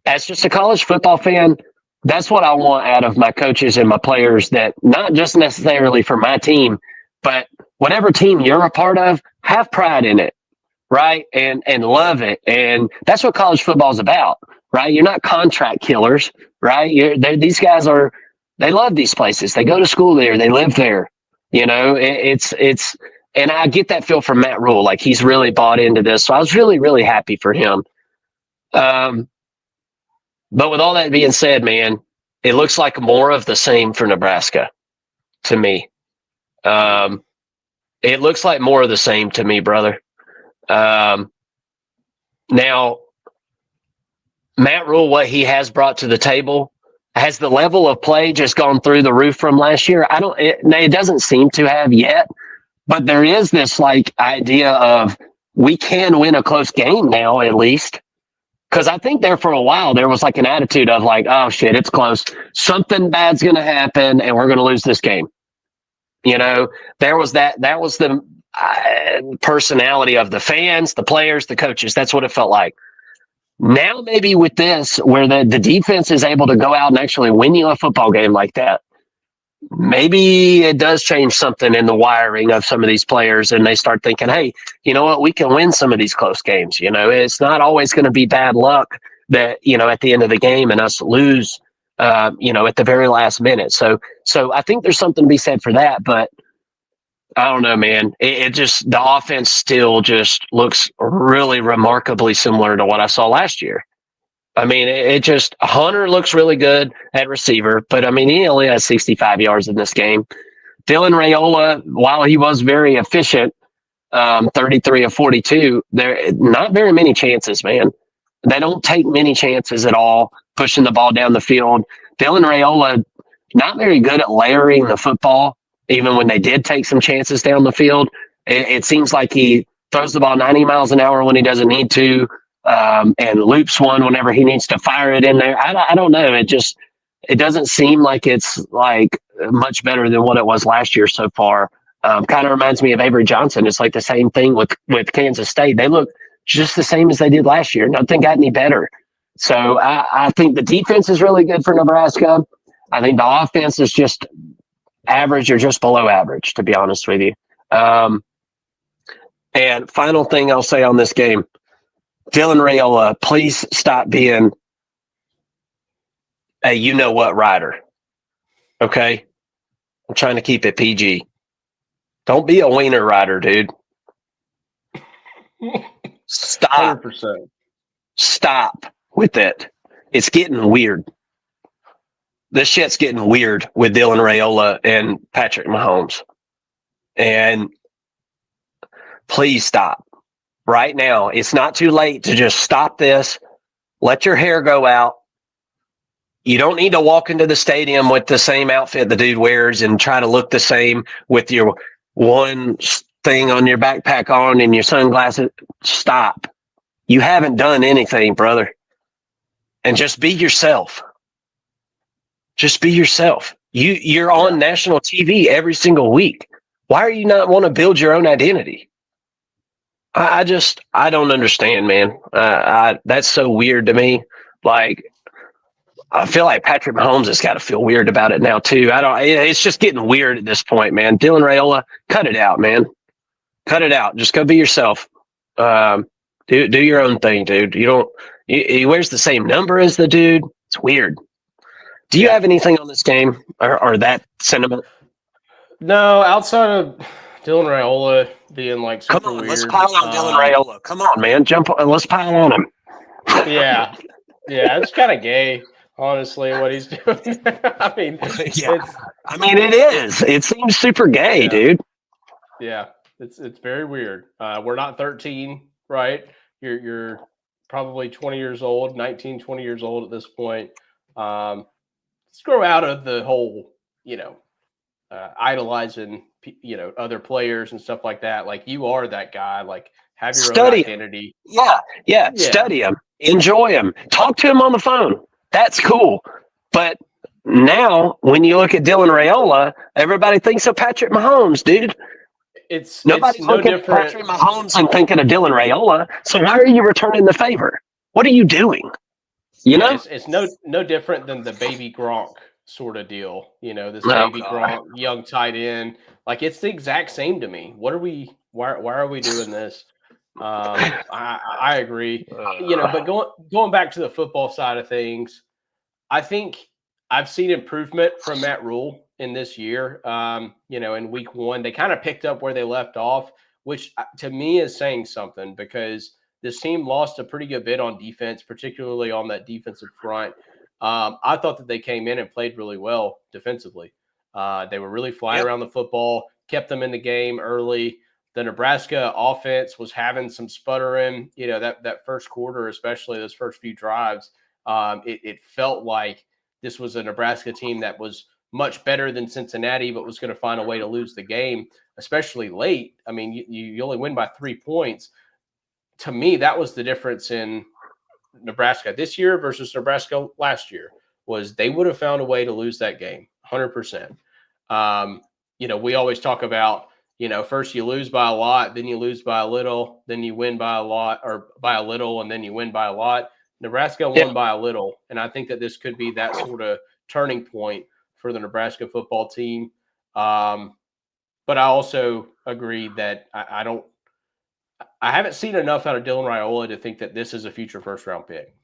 as just a college football fan, that's what I want out of my coaches and my players, that not just necessarily for my team, but whatever team you're a part of, have pride in it, right? And love it. And that's what college football is about, right? You're not contract killers, right? These guys they love these places. They go to school there. They live there. You know, it's, and I get that feel from Matt Rule. Like, he's really bought into this. So I was really, really happy for him. But with all that being said, man, it looks like more of the same for Nebraska to me. It looks like more of the same to me, brother. Now, Matt Rule, what he has brought to the table, has the level of play just gone through the roof from last year? It doesn't seem to have yet, but there is this like idea of we can win a close game now, at least. Because I think there for a while, there was like an attitude of like, oh shit, it's close. Something bad's going to happen and we're going to lose this game. You know, that was the personality of the fans, the players, the coaches. That's what it felt like. Now, maybe with this, where the defense is able to go out and actually win you a football game like that, maybe it does change something in the wiring of some of these players, and they start thinking, hey, you know what, we can win some of these close games. You know, it's not always going to be bad luck that, you know, at the end of the game and us lose, you know, at the very last minute. So I think there's something to be said for that, but I don't know, man. It just, the offense still just looks really remarkably similar to what I saw last year. I mean, it just, Hunter looks really good at receiver, but I mean, he only has 65 yards in this game. Dylan Raiola, while he was very efficient, 33 of 42, there not very many chances, man. They don't take many chances at all, pushing the ball down the field. Dylan Raiola, not very good at layering the football, even when they did take some chances down the field. It seems like he throws the ball 90 miles an hour when he doesn't need to. And loops one whenever he needs to fire it in there. I don't know. It doesn't seem like it's like much better than what it was last year so far. Kind of reminds me of Avery Johnson. It's like the same thing with Kansas State. They look just the same as they did last year. Nothing got any better. So I think the defense is really good for Nebraska. I think the offense is just average or just below average, to be honest with you. And final thing I'll say on this game, Dylan Raiola, please stop being a you-know-what rider, okay? I'm trying to keep it PG. Don't be a wiener rider, dude. Stop. 100%. Stop with it. It's getting weird. This shit's getting weird with Dylan Raiola and Patrick Mahomes. And please stop. Right now, it's not too late to just stop this. Let your hair go out. You don't need to walk into the stadium with the same outfit the dude wears and try to look the same with your one thing on your backpack on and your sunglasses. Stop. You haven't done anything, brother. And just be yourself. Just be yourself. You're on national TV every single week. Why are you not want to build your own identity? I don't understand, man. That's so weird to me. Like, I feel like Patrick Mahomes has got to feel weird about it now too. It's just getting weird at this point, man. Dylan Raiola, cut it out, man. Cut it out. Just go be yourself. Do your own thing, dude. You don't. He wears the same number as the dude. It's weird. Do you have anything on this game or that sentiment? No, outside of Dylan Raiola being like Come super on, let's weird. pile on Dylan Raiola. Come on, man, jump. Let's pile on him. Yeah, it's kind of gay, honestly, what he's doing. I mean, Yeah, I mean it is. It seems super gay, dude. Yeah, it's very weird. We're not 13, right? You're probably 20 years old, 19, 20 years old at this point. Let's grow out of the whole, idolizing, other players and stuff like that. Like you are that guy. Like have your own identity. Yeah. Study him, enjoy him, talk to him on the phone. That's cool. But now, when you look at Dylan Raiola, everybody thinks of Patrick Mahomes, dude. Nobody's no looking different. at Patrick Mahomes and thinking of Dylan Raiola. So why are you returning the favor? What are you doing? You know, it's no different than the baby Gronk sort of deal. This baby Gronk, young tight end. Like it's the exact same to me. What are we? Why are we doing this? I agree. But going back to the football side of things, I think I've seen improvement from Matt Rule in this year. In week one, they kind of picked up where they left off, which to me is saying something because this team lost a pretty good bit on defense, particularly on that defensive front. I thought that they came in and played really well defensively. They were really flying around the football, kept them in the game early. The Nebraska offense was having some sputtering, that first quarter, especially those first few drives. It felt like this was a Nebraska team that was much better than Cincinnati, but was going to find a way to lose the game, especially late. I mean, you only win by 3 points. To me, that was the difference in Nebraska this year versus Nebraska last year, was they would have found a way to lose that game, 100%. We always talk about, first you lose by a lot, then you lose by a little, then you win by a lot, or by a little, and then you win by a lot. Nebraska won by a little, and I think that this could be that sort of turning point for the Nebraska football team. But I also agree that I haven't seen enough out of Dylan Raiola to think that this is a future first-round pick.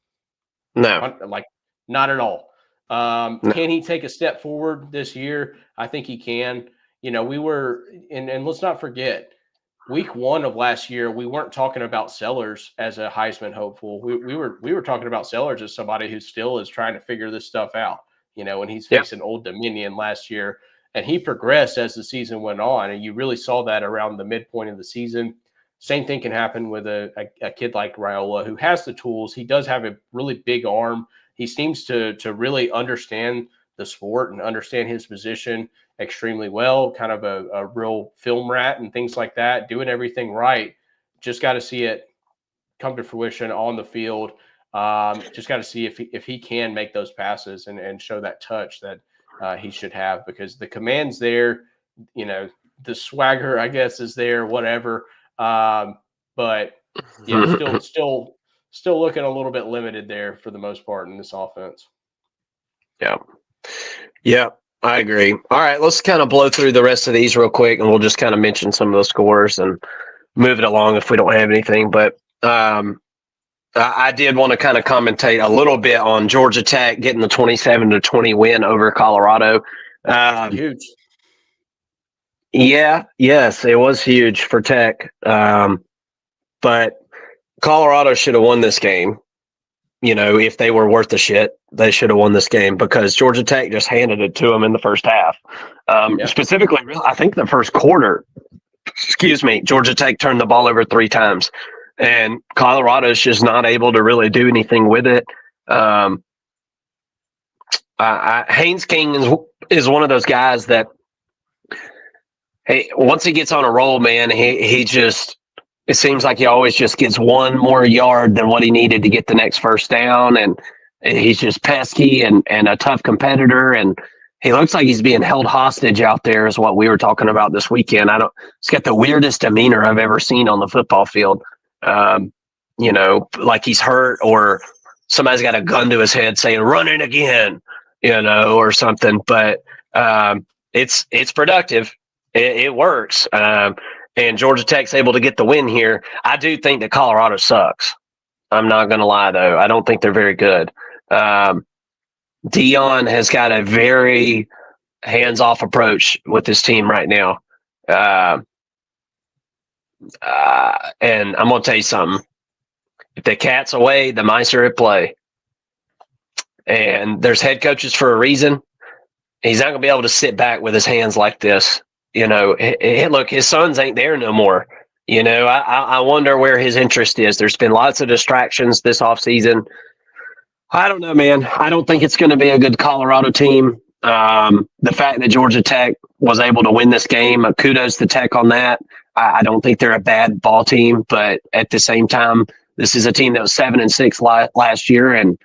No. Like, not at all. No. Can he take a step forward this year? I think he can. We were – and let's not forget, week one of last year, we weren't talking about Sellers as a Heisman hopeful. We were talking about Sellers as somebody who still is trying to figure this stuff out, and he's facing Old Dominion last year. And he progressed as the season went on, and you really saw that around the midpoint of the season. Same thing can happen with a kid like Raiola, who has the tools. He does have a really big arm. He seems to really understand the sport and understand his position extremely well, kind of a real film rat and things like that, doing everything right. Just got to see it come to fruition on the field. Just got to see if he can make those passes and show that touch that he should have, because the command's there, the swagger, I guess, is there, whatever. But still looking a little bit limited there for the most part in this offense. Yeah, I agree. All right, let's kind of blow through the rest of these real quick, and we'll just kind of mention some of those scores and move it along if we don't have anything. But I did want to kind of commentate a little bit on Georgia Tech getting the 27-20 win over Colorado. Huge. Yes, it was huge for Tech. But Colorado should have won this game. If they were worth the shit, they should have won this game, because Georgia Tech just handed it to them in the first half. Specifically, I think the first quarter, Georgia Tech turned the ball over 3 times, and Colorado's just not able to really do anything with it. Haynes King is one of those guys that, hey, once he gets on a roll, man, he just, it seems like he always just gets one more yard than what he needed to get the next first down. And he's just pesky and a tough competitor. And he looks like he's being held hostage out there, is what we were talking about this weekend. He's got the weirdest demeanor I've ever seen on the football field. Like he's hurt, or somebody's got a gun to his head saying, "Run it again," or something. But it's productive. It works. and Georgia Tech's able to get the win here, I do think that Colorado sucks. I'm not going to lie, though. I don't think they're very good. Dion has got a very hands-off approach with this team right now. And I'm going to tell you something. If the cat's away, the mice are at play. And there's head coaches for a reason. He's not going to be able to sit back with his hands like this. Look, his sons ain't there no more. I wonder where his interest is. There's been lots of distractions this offseason. I don't know, man. I don't think it's going to be a good Colorado team. The fact that Georgia Tech was able to win this game, kudos to Tech on that. I don't think they're a bad ball team, but at the same time, this is a team that was 7-6 last year and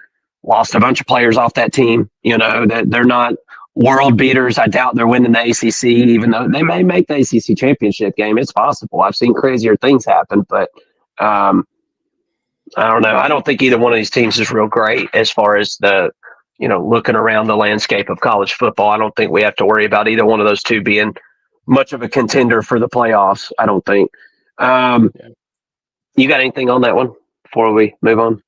lost a bunch of players off that team. That they're not world beaters. I doubt they're winning the ACC, even though they may make the ACC championship game. It's possible. I've seen crazier things happen, but I don't know. I don't think either one of these teams is real great as far as looking around the landscape of college football. I don't think we have to worry about either one of those two being much of a contender for the playoffs. I don't think. You got anything on that one before we move on?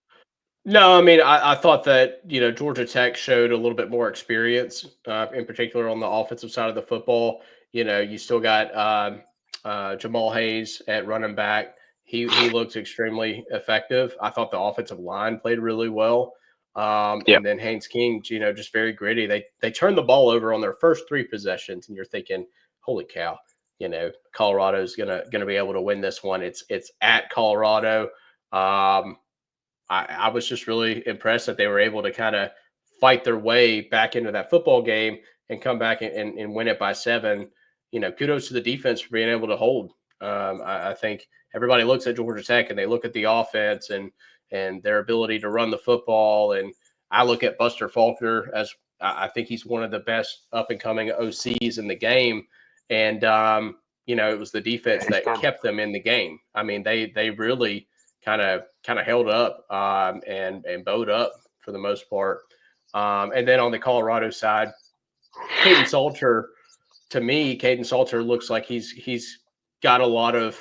No, I mean, I thought that, Georgia Tech showed a little bit more experience, in particular on the offensive side of the football. You still got Jamal Hayes at running back. He looks extremely effective. I thought the offensive line played really well. And then Haynes King, just very gritty. They turned the ball over on their first 3 possessions, and you're thinking, holy cow, Colorado's gonna be able to win this one. It's at Colorado. I was just really impressed that they were able to kind of fight their way back into that football game and come back and win it by 7. Kudos to the defense for being able to hold. I think everybody looks at Georgia Tech and they look at the offense and their ability to run the football. And I look at Buster Faulkner as I think he's one of the best up and coming OCs in the game. And, it was the defense that kept them in the game. I mean, they really kind of held up and bowed up for the most part. And then on the Colorado side, Caden Salter, to me, looks like he's got a lot of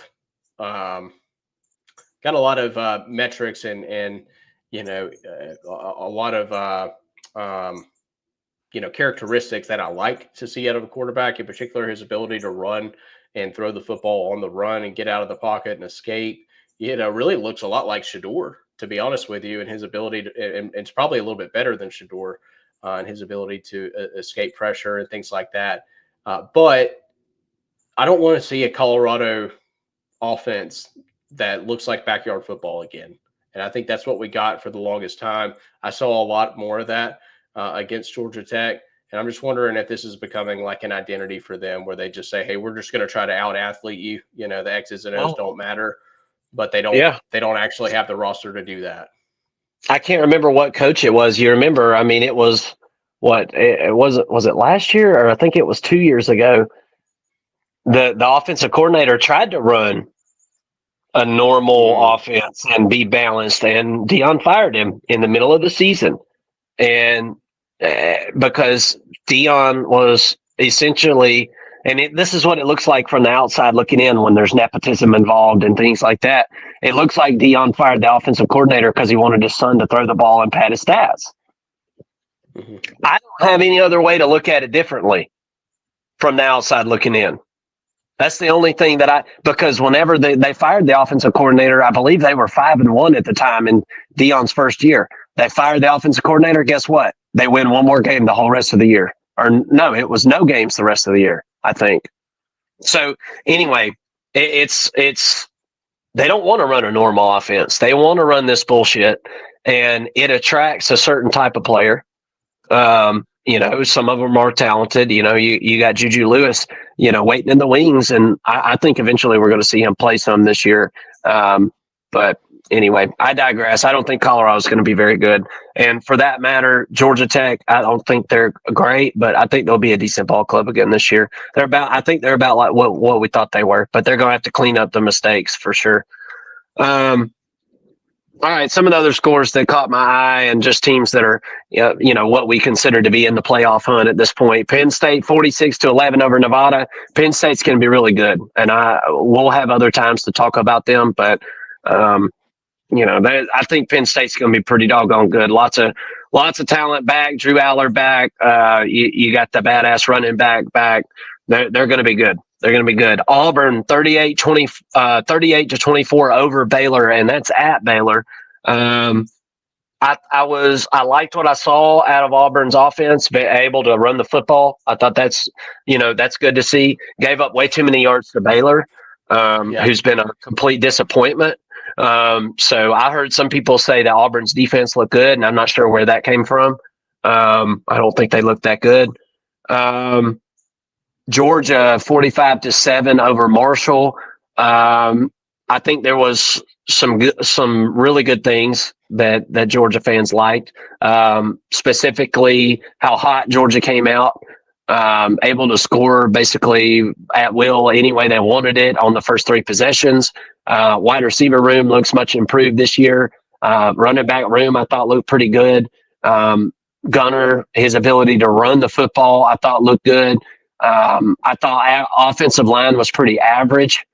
metrics and a lot of characteristics that I like to see out of a quarterback, in particular his ability to run and throw the football on the run and get out of the pocket and escape. Really looks a lot like Shedeur, to be honest with you, and his ability to, and it's probably a little bit better than Shedeur and his ability to escape pressure and things like that. But I don't want to see a Colorado offense that looks like backyard football again. And I think that's what we got for the longest time. I saw a lot more of that against Georgia Tech. And I'm just wondering if this is becoming like an identity for them where they just say, hey, we're just going to try to out-athlete you. The X's and O's don't matter. But they don't actually have the roster to do that. I can't remember what coach it was. You remember, I mean, it was was it last year or I think it was 2 years ago. The offensive coordinator tried to run a normal offense and be balanced, and Dion fired him in the middle of the season. And because Dion was essentially – and this is what it looks like from the outside looking in when there's nepotism involved and things like that. It looks like Dion fired the offensive coordinator because he wanted his son to throw the ball and pad his stats. Mm-hmm. I don't have any other way to look at it differently from the outside looking in. That's the only thing that because whenever they fired the offensive coordinator, I believe they were 5-1 at the time in Dion's first year. They fired the offensive coordinator. Guess what? They win one more game the whole rest of the year. Or no, it was no games the rest of the year, I think. So anyway, it's they don't want to run a normal offense. They want to run this bullshit, and it attracts a certain type of player. Some of them are talented. You got Juju Lewis, waiting in the wings, and I think eventually we're going to see him play some this year. But anyway, I digress. I don't think Colorado's going to be very good. And for that matter, Georgia Tech, I don't think they're great, but I think they'll be a decent ball club again this year. I think they're about like what we thought they were, but they're going to have to clean up the mistakes for sure. All right, some of the other scores that caught my eye and just teams that are, what we consider to be in the playoff hunt at this point. Penn State 46-11 over Nevada. Penn State's going to be really good, and we'll have other times to talk about them. But I think Penn State's going to be pretty doggone good. Lots of talent back. Drew Aller back. You got the badass running back. They're going to be good. They're going to be good. Auburn 38-24 over Baylor, and that's at Baylor. I liked what I saw out of Auburn's offense, be able to run the football. I thought that's good to see. Gave up way too many yards to Baylor, who's been a complete disappointment. So I heard some people say that Auburn's defense looked good, and I'm not sure where that came from. I don't think they looked that good. Georgia 45-7 over Marshall. I think there was some really good things that Georgia fans liked. Specifically, how hot Georgia came out, able to score basically at will any way they wanted it on the first three possessions. Wide receiver room looks much improved this year. Running back room I thought looked pretty good. Gunner, his ability to run the football, I thought looked good. I thought offensive line was pretty average,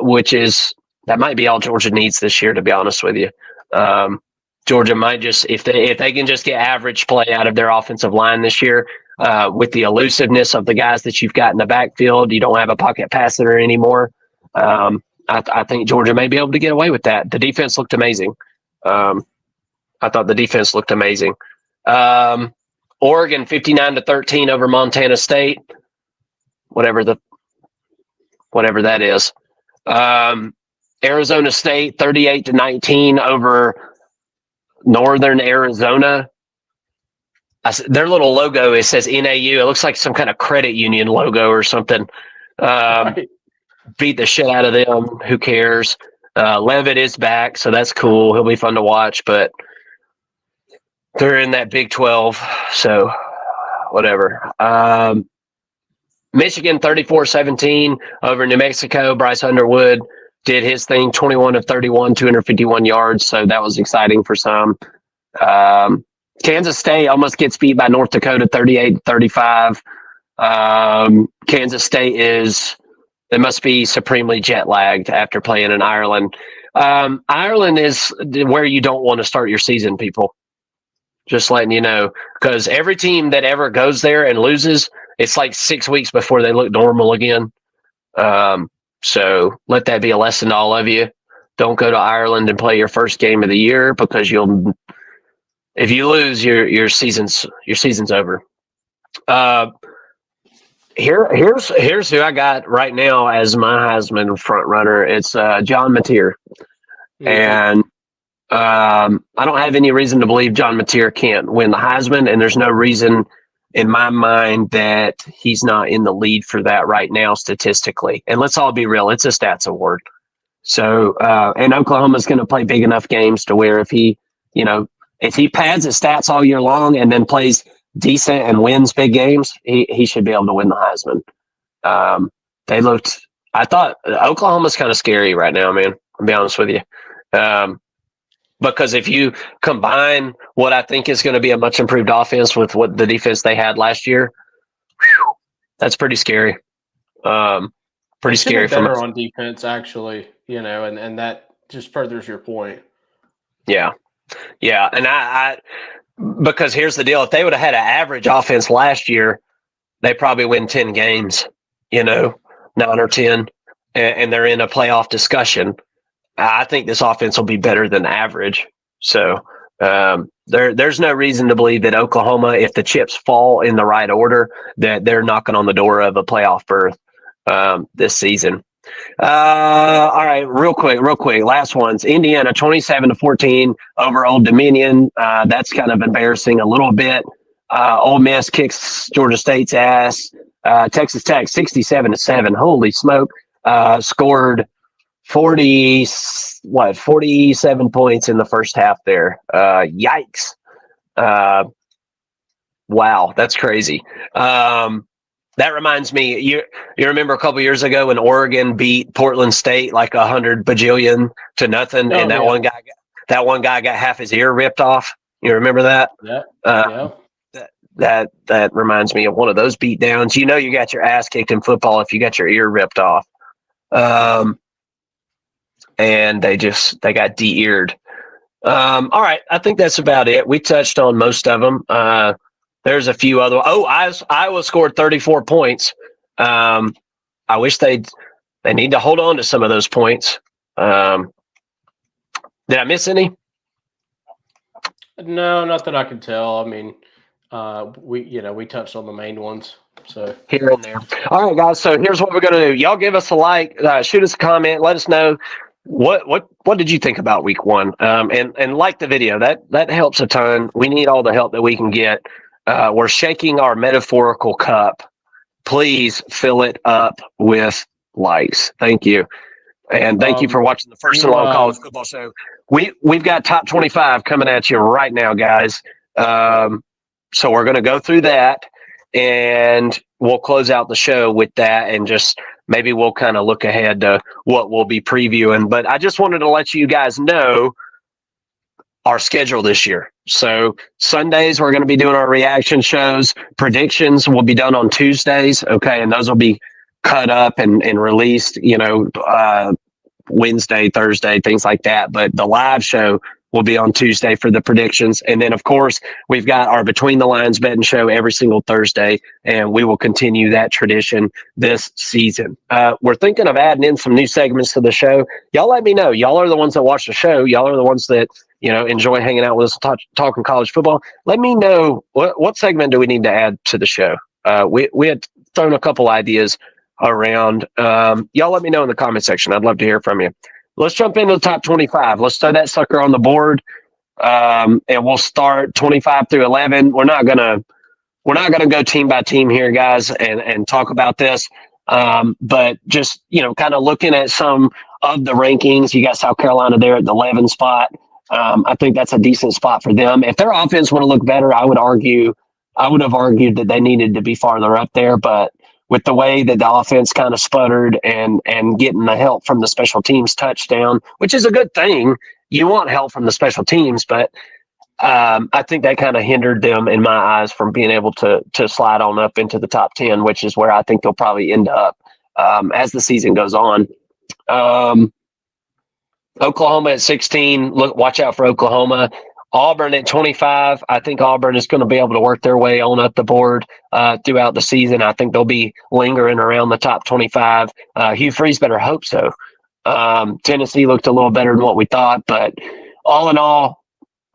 which is that might be all Georgia needs this year, to be honest with you. Georgia might just if they can just get average play out of their offensive line this year, with the elusiveness of the guys that you've got in the backfield, you don't have a pocket passer anymore. I think Georgia may be able to get away with that. The defense looked amazing. I thought the defense looked amazing. Oregon 59-13 over Montana State, whatever that is. Arizona State 38-19 over Northern Arizona. Their little logo, it says NAU. It looks like some kind of credit union logo or something. Right. Beat the shit out of them. Who cares? Levitt is back, so that's cool. He'll be fun to watch, but they're in that Big 12, so whatever. Michigan 34-17 over New Mexico. Bryce Underwood did his thing, 21 of 31, 251 yards, so that was exciting for some. Kansas State almost gets beat by North Dakota 38-35. Kansas State they must be supremely jet lagged after playing in Ireland. Ireland is where you don't want to start your season, people. Just letting you know, because every team that ever goes there and loses, it's like 6 weeks before they look normal again. So let that be a lesson to all of you. Don't go to Ireland and play your first game of the year, because if you lose, your season's over. Here's who I got right now as my Heisman front runner. It's John Mateer, and I don't have any reason to believe John Mateer can't win the Heisman, and there's no reason in my mind that he's not in the lead for that right now statistically. And let's all be real, it's a stats award. So, and Oklahoma's going to play big enough games to where if he pads his stats all year long and then plays decent and wins big games, he should be able to win the Heisman. I thought Oklahoma's kind of scary right now, man. I'll be honest with you. Because if you combine what I think is going to be a much improved offense with what the defense they had last year, that's pretty scary. Pretty scary for better on defense, actually, and that just furthers your point. Yeah. And I because here's the deal. If they would have had an average offense last year, they probably win 10 games, 9 or 10, and they're in a playoff discussion. I think this offense will be better than average. So there's no reason to believe that Oklahoma, if the chips fall in the right order, that they're knocking on the door of a playoff berth this season. All right, real quick. Last ones. Indiana 27-14 over Old Dominion. That's kind of embarrassing a little bit. Ole Miss kicks Georgia State's ass. Texas Tech 67-7. Holy smoke. Scored 47 points in the first half there. Yikes. Wow, that's crazy. That reminds me, you remember a couple years ago when Oregon beat Portland State like 100 bajillion to nothing, and Oh, yeah. that one guy got half his ear ripped off. You remember that? Yeah. Uh, Yeah. that reminds me of one of those beat downs. You know, you got your ass kicked in football if you got your ear ripped off. And they got de-eared. All right, I think that's about it. We touched on most of them. There's a few other. Oh, Iowa scored 34 points. I wish they need to hold on to some of those points. Did I miss any? No, not that I can tell. I mean, we touched on the main ones. So Here and there. All right, guys. So here's what we're gonna do. Y'all give us a like, shoot us a comment, let us know what did you think about week one, and like the video. That helps a ton. We need all the help that we can get. We're shaking our metaphorical cup. Please fill it up with likes. Thank you, and thank you for watching the First and Long College Football Show. We've got top 25 coming at you right now, guys. So we're gonna go through that. And we'll close out the show with that, and just maybe we'll kind of look ahead to what we'll be previewing. But I just wanted to let you guys know our schedule this year. So Sundays, we're going to be doing our reaction shows. Predictions will be done on Tuesdays. Okay. And those will be cut up and released, Wednesday, Thursday, things like that. But the live show will be on Tuesday for the predictions. And then, of course, we've got our Between the Lines betting show every single Thursday, and we will continue that tradition this season. We're thinking of adding in some new segments to the show. Y'all let me know. Y'all are the ones that watch the show. Y'all are the ones that, enjoy hanging out with us, talking college football. Let me know what segment do we need to add to the show. We had thrown a couple ideas around. Y'all let me know in the comment section. I'd love to hear from you. Let's jump into the top 25. Let's throw that sucker on the board, and we'll start 25 through 11. We're not gonna go team by team here, guys, and talk about this. But just kind of looking at some of the rankings, you got South Carolina there at the 11 spot. I think that's a decent spot for them. If their offense would have looked better, I would have argued that they needed to be farther up there, but with the way that the offense kind of sputtered and getting the help from the special teams touchdown, which is a good thing. You want help from the special teams, but I think that kind of hindered them, in my eyes, from being able to slide on up into the top 10, which is where I think they'll probably end up as the season goes on. Oklahoma at 16. Watch out for Oklahoma. Auburn at 25. I think Auburn is going to be able to work their way on up the board throughout the season. I think they'll be lingering around the top 25. Hugh Freeze better hope so. Tennessee looked a little better than what we thought, but all in all,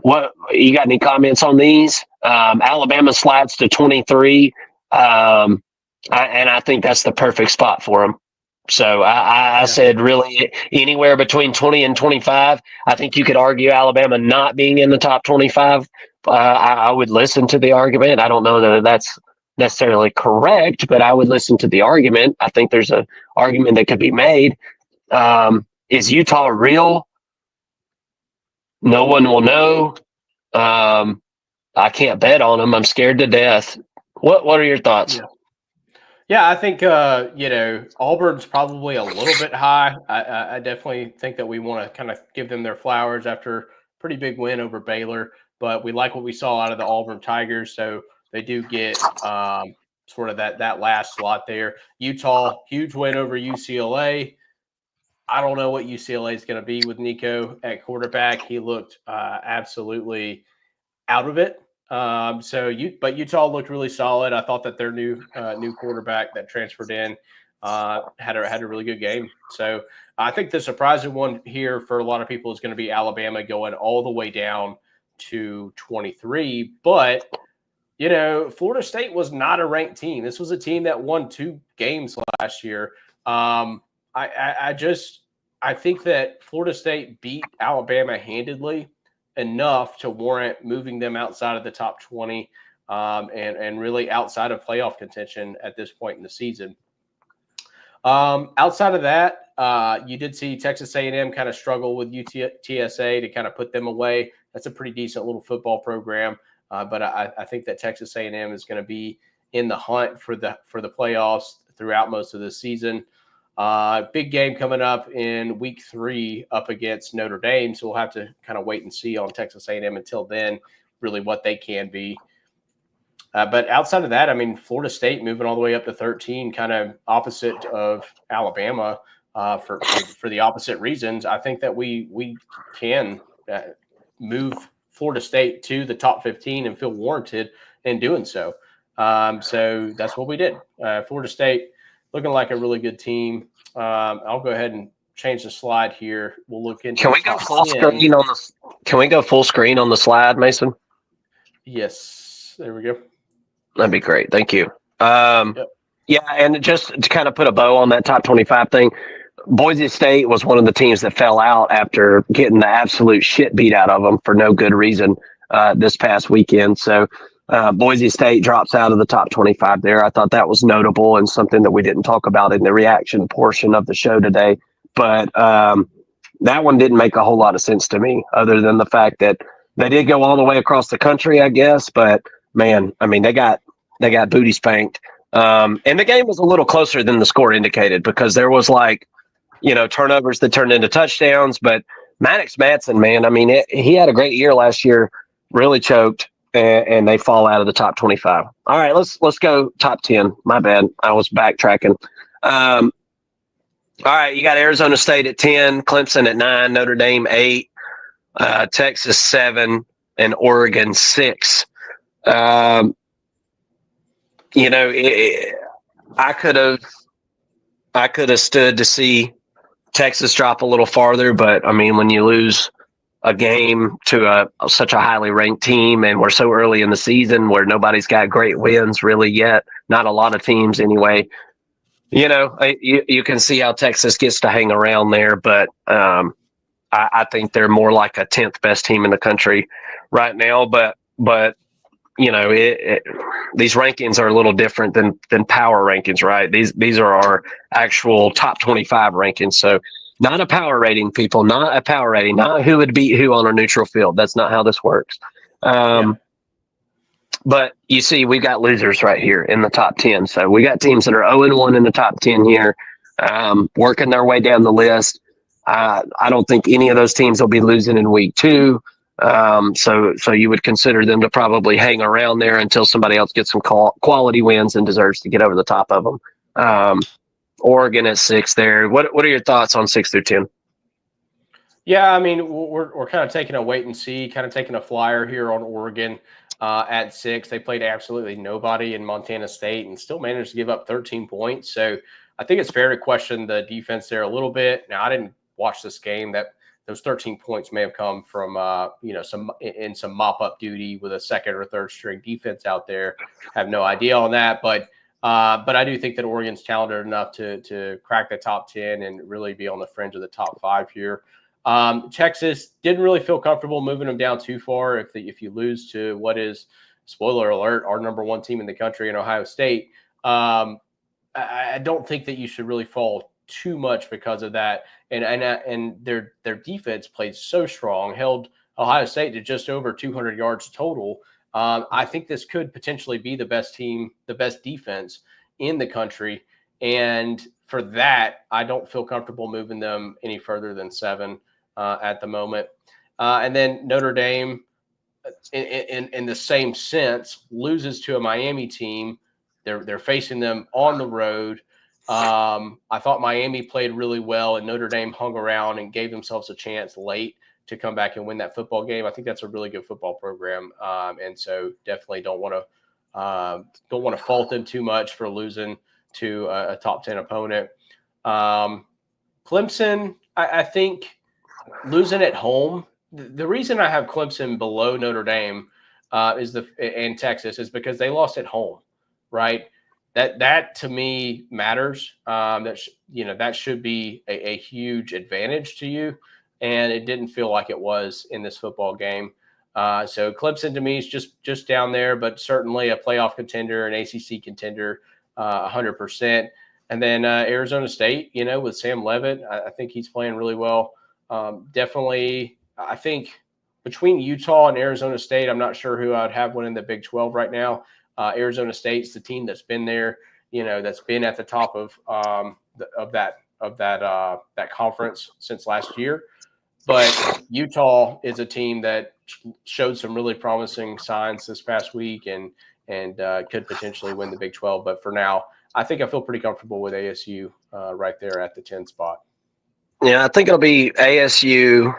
what you got any comments on these? Alabama slides to 23, and I think that's the perfect spot for them. So I said really anywhere between 20 and 25. I think you could argue Alabama not being in the top 25. I would listen to the argument. I don't know that that's necessarily correct, but I would listen to the argument. I think there's an argument that could be made. Is Utah real? No one will know. I can't bet on them. I'm scared to death. What are your thoughts? Yeah, I think Auburn's probably a little bit high. I definitely think that we want to kind of give them their flowers after a pretty big win over Baylor, but we like what we saw out of the Auburn Tigers, so they do get sort of that last slot there. Utah, huge win over UCLA. I don't know what UCLA is going to be with Nico at quarterback. He looked absolutely out of it. But Utah looked really solid. I thought that their new quarterback that transferred in had a really good game. So I think the surprising one here for a lot of people is going to be Alabama going all the way down to 23. But Florida State was not a ranked team. This was a team that won 2 games last year. I think that Florida State beat Alabama handedly enough to warrant moving them outside of the top 20 and really outside of playoff contention at this point in the season. Outside of that, you did see Texas A&M kind of struggle with UTSA to kind of put them away. That's a pretty decent little football program, but I think that Texas A&M is going to be in the hunt for the playoffs throughout most of the season. Big game coming up in week 3 up against Notre Dame, so we'll have to kind of wait and see on Texas A&M until then, really what they can be. But outside of that, I mean, Florida State moving all the way up to 13, kind of opposite of Alabama for the opposite reasons. I think that we can move Florida State to the top 15 and feel warranted in doing so. So that's what we did. Florida State looking like a really good team. I'll go ahead and change the slide here. We'll look into. Can we go full screen on the? Can we go full screen on the slide, Mason? Yes, there we go. That'd be great. Thank you. Yep. Yeah, and just to kind of put a bow on that top 25 thing, Boise State was one of the teams that fell out after getting the absolute shit beat out of them for no good reason this past weekend. So Boise State drops out of the top 25 there. I thought that was notable and something that we didn't talk about in the reaction portion of the show today. But that one didn't make a whole lot of sense to me, other than the fact that they did go all the way across the country, I guess. But man, I mean, they got booty spanked. And the game was a little closer than the score indicated, because there was turnovers that turned into touchdowns. But Maddox Madsen, man, I mean, he had a great year last year, really choked, and they fall out of the top 25. All right, let's go top 10. My bad. I was backtracking. All right, you got Arizona State at 10, Clemson at 9, Notre Dame 8, Texas 7, and Oregon 6. I could have stood to see Texas drop a little farther, but I mean, when you lose a game to such a highly ranked team, and we're so early in the season where nobody's got great wins really yet, not a lot of teams anyway, you can see how Texas gets to hang around there, but I think they're more like a 10th best team in the country right now. But these rankings are a little different than power rankings, right? These are our actual top 25 rankings. So not a power rating, people, not a power rating, not who would beat who on a neutral field. That's not how this works. But you see, we got losers right here in the top 10. So we got teams that are 0-1 in the top 10 here, working their way down the list. I don't think any of those teams will be losing in week 2. So you would consider them to probably hang around there until somebody else gets some quality wins and deserves to get over the top of them. Oregon at 6 there. What are your thoughts on 6 through 10? Yeah, I mean, we're kind of taking a wait and see, kind of taking a flyer here on Oregon at 6. They played absolutely nobody in Montana State and still managed to give up 13 points. So I think it's fair to question the defense there a little bit. Now, I didn't watch this game. Those 13 points may have come from some mop-up duty with a second or third string defense out there. Have no idea on that, but I do think that Oregon's talented enough to crack the top 10 and really be on the fringe of the top 5 here. Texas didn't really feel comfortable moving them down too far. If you lose to what is, spoiler alert, our number 1 team in the country in Ohio State, I don't think that you should really fall too much because of that. And their defense played so strong, held Ohio State to just over 200 yards total. I think this could potentially be the best team, the best defense in the country. And for that, I don't feel comfortable moving them any further than 7 at the moment. And then Notre Dame, in the same sense, loses to a Miami team. They're facing them on the road. I thought Miami played really well, and Notre Dame hung around and gave themselves a chance late to come back and win that football game. I think that's a really good football program, and so definitely don't want to fault them too much for losing to a top 10 opponent. Clemson, I think losing at home. The reason I have Clemson below Notre Dame and Texas is because they lost at home, right? That to me matters. That should be a huge advantage to you, and it didn't feel like it was in this football game. So Clemson to me is just down there, but certainly a playoff contender, an ACC contender, 100%. And then Arizona State, with Sam Leavitt, I think he's playing really well. Definitely, I think between Utah and Arizona State, I'm not sure who I'd have winning the Big 12 right now. Arizona State's the team that's been there, that's been at the top of that conference since last year. But Utah is a team that showed some really promising signs this past week and could potentially win the Big 12. But for now, I think I feel pretty comfortable with ASU right there at the 10 spot. Yeah, I think it'll be ASU,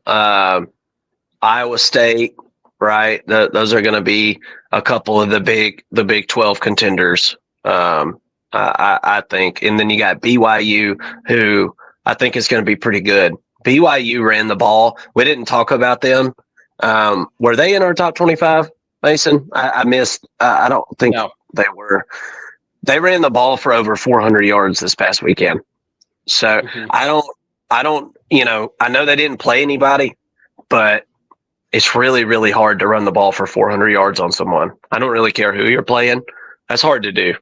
Iowa State, right? Those are going to be a couple of the Big 12 contenders, I think. And then you got BYU, who I think is going to be pretty good. BYU ran the ball. We didn't talk about them. Were they in our top 25, Mason? I missed. I don't think they were. They ran the ball for over 400 yards this past weekend. So I don't. I know they didn't play anybody, but it's really, really hard to run the ball for 400 yards on someone. I don't really care who you're playing. That's hard to do.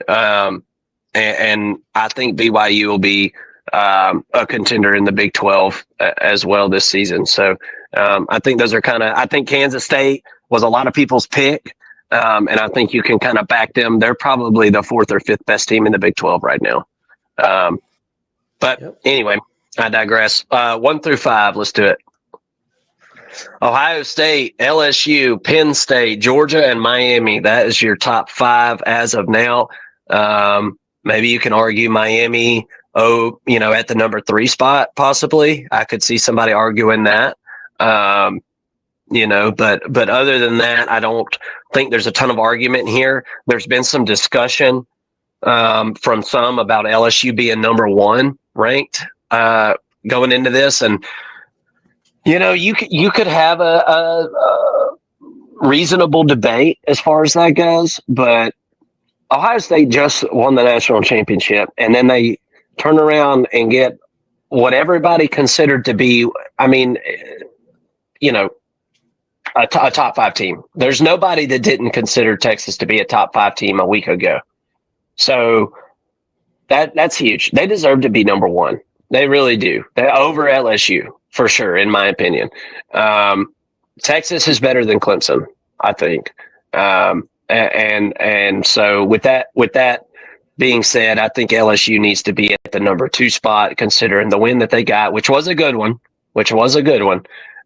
And I think BYU will be a contender in the Big 12 as well this season. So I think those are I think Kansas State was a lot of people's pick. And I think you can kind of back them. They're probably the 4th or 5th best team in the Big 12 right now. But anyway, I digress. 1 through 5, let's do it. Ohio State, LSU, Penn State, Georgia, and Miami. That is your top 5 as of now. Maybe you can argue Miami, at the number 3 spot, possibly. I could see somebody arguing that. But other than that, I don't think there's a ton of argument here. There's been some discussion from some about LSU being number 1 ranked going into this, and you could have a reasonable debate as far as that goes, but Ohio State just won the national championship, and then they turn around and get what everybody considered to be, a top 5 team. There's nobody that didn't consider Texas to be a top 5 team a week ago. So that's huge. They deserve to be number 1. They really do. They're over LSU for sure, in my opinion. Texas is better than Clemson, I think. And so with that being said, I think LSU needs to be at the number 2 spot, considering the win that they got, which was a good one,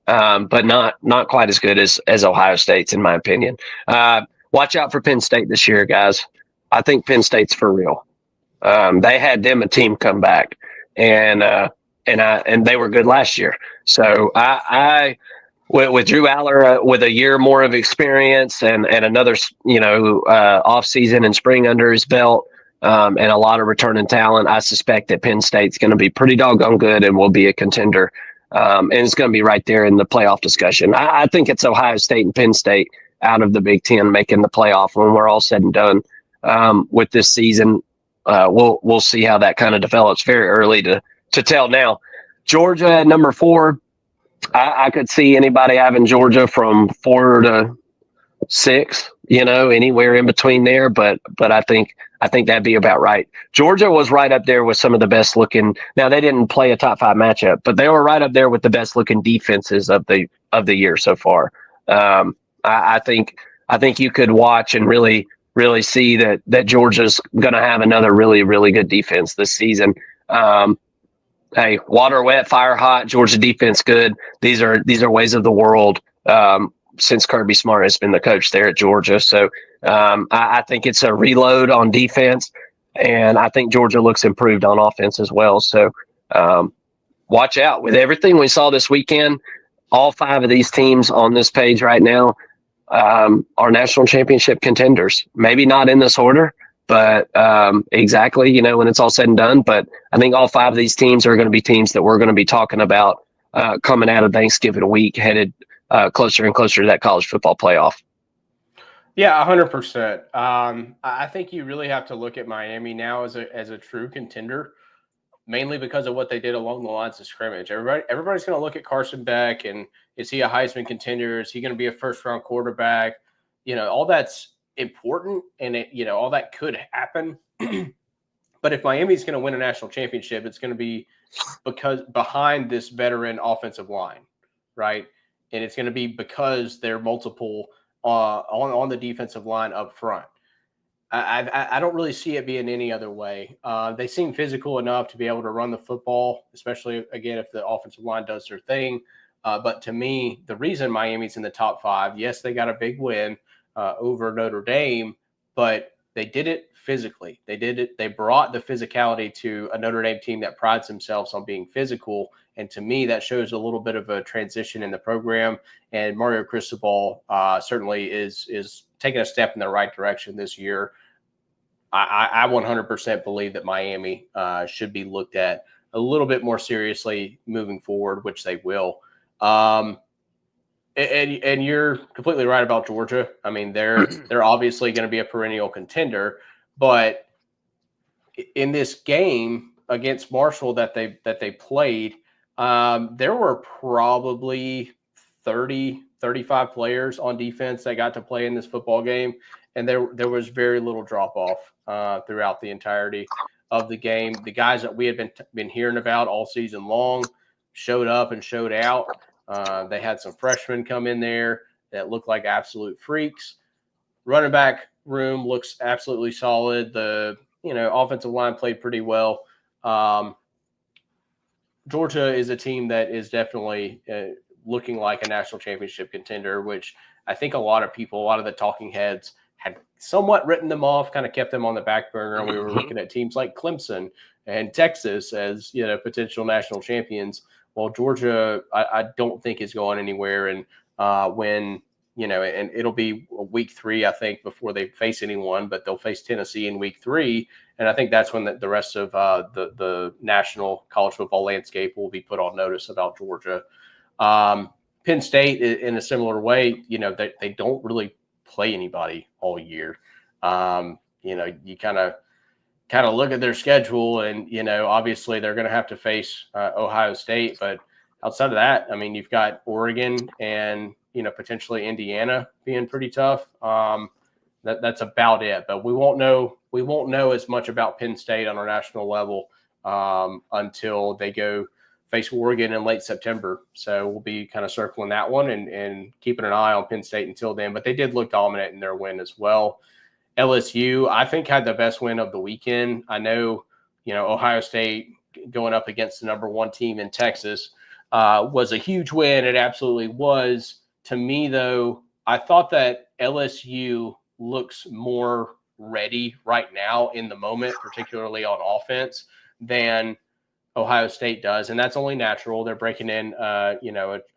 but not quite as good as Ohio State's, in my opinion. Watch out for Penn State this year, guys. I think Penn State's for real. They had them a team come back, and they were good last year. So I with Drew Aller with a year more of experience and another off season and spring under his belt, and a lot of returning talent, I suspect that Penn State's going to be pretty doggone good and will be a contender. And it's going to be right there in the playoff discussion. I think it's Ohio State and Penn State out of the Big Ten making the playoff when we're all said and done with this season. We'll see how that kind of develops. Very early to tell now. Georgia at number 4. I could see anybody having Georgia from 4 to 6, anywhere in between there. But I think that'd be about right. Georgia was right up there with some of the best looking. Now they didn't play a top 5 matchup, but they were right up there with the best looking defenses of the year so far. I think you could watch and really see that Georgia's going to have another really, really good defense this season. Hey, water wet, fire hot, Georgia defense good. These are ways of the world since Kirby Smart has been the coach there at Georgia. So I think it's a reload on defense, and I think Georgia looks improved on offense as well. So watch out. With everything we saw this weekend, all 5 of these teams on this page right now are national championship contenders. Maybe not in this order, but exactly, when it's all said and done. But I think all 5 of these teams are going to be teams that we're going to be talking about coming out of Thanksgiving week, headed closer and closer to that college football playoff. Yeah, 100%. I think you really have to look at Miami now as a true contender, mainly because of what they did along the lines of scrimmage. Everybody's going to look at Carson Beck, and is he a Heisman contender? Is he going to be a first-round quarterback? All that's important, and all that could happen. But if Miami's going to win a national championship, it's going to be because behind this veteran offensive line, right? And it's going to be because there are multiple on the defensive line up front. I don't really see it being any other way. They seem physical enough to be able to run the football, especially, again, if the offensive line does their thing. But to me, the reason Miami's in the top 5, yes, they got a big win over Notre Dame, but they did it physically. They did it. They brought the physicality to a Notre Dame team that prides themselves on being physical. And to me, that shows a little bit of a transition in the program. And Mario Cristobal certainly is taking a step in the right direction this year. I 100% believe that Miami should be looked at a little bit more seriously moving forward, which they will. And you're completely right about Georgia. I mean, they're obviously going to be a perennial contender, but in this game against Marshall that they played, there were probably 30, 35 players on defense that got to play in this football game, and there was very little drop off throughout the entirety of the game. The guys that we had been hearing about all season long showed up and showed out. They had some freshmen come in there that looked like absolute freaks. Running back room looks absolutely solid. The offensive line played pretty well. Georgia is a team that is definitely looking like a national championship contender, which I think a lot of the talking heads had somewhat written them off, kind of kept them on the back burner. And we were looking at teams like Clemson and Texas as, potential national champions. Well, Georgia, I don't think is going anywhere. And and it'll be week 3, I think, before they face anyone, but they'll face Tennessee in week 3. And I think that's when the rest of the national college football landscape will be put on notice about Georgia. Penn State, in a similar way, they don't really play anybody all year. You kind of look at their schedule, and obviously they're going to have to face Ohio State, but outside of that, I mean, you've got Oregon and potentially Indiana being pretty tough. That's about it. But we won't know as much about Penn State on our national level until they go face Oregon in late September. So we'll be kind of circling that one and keeping an eye on Penn State until then. But they did look dominant in their win as well. LSU, I think, had the best win of the weekend. I know, Ohio State going up against the number 1 team in Texas was a huge win. It absolutely was. To me, though, I thought that LSU looks more ready right now in the moment, particularly on offense, than Ohio State does. And that's only natural. They're breaking in, a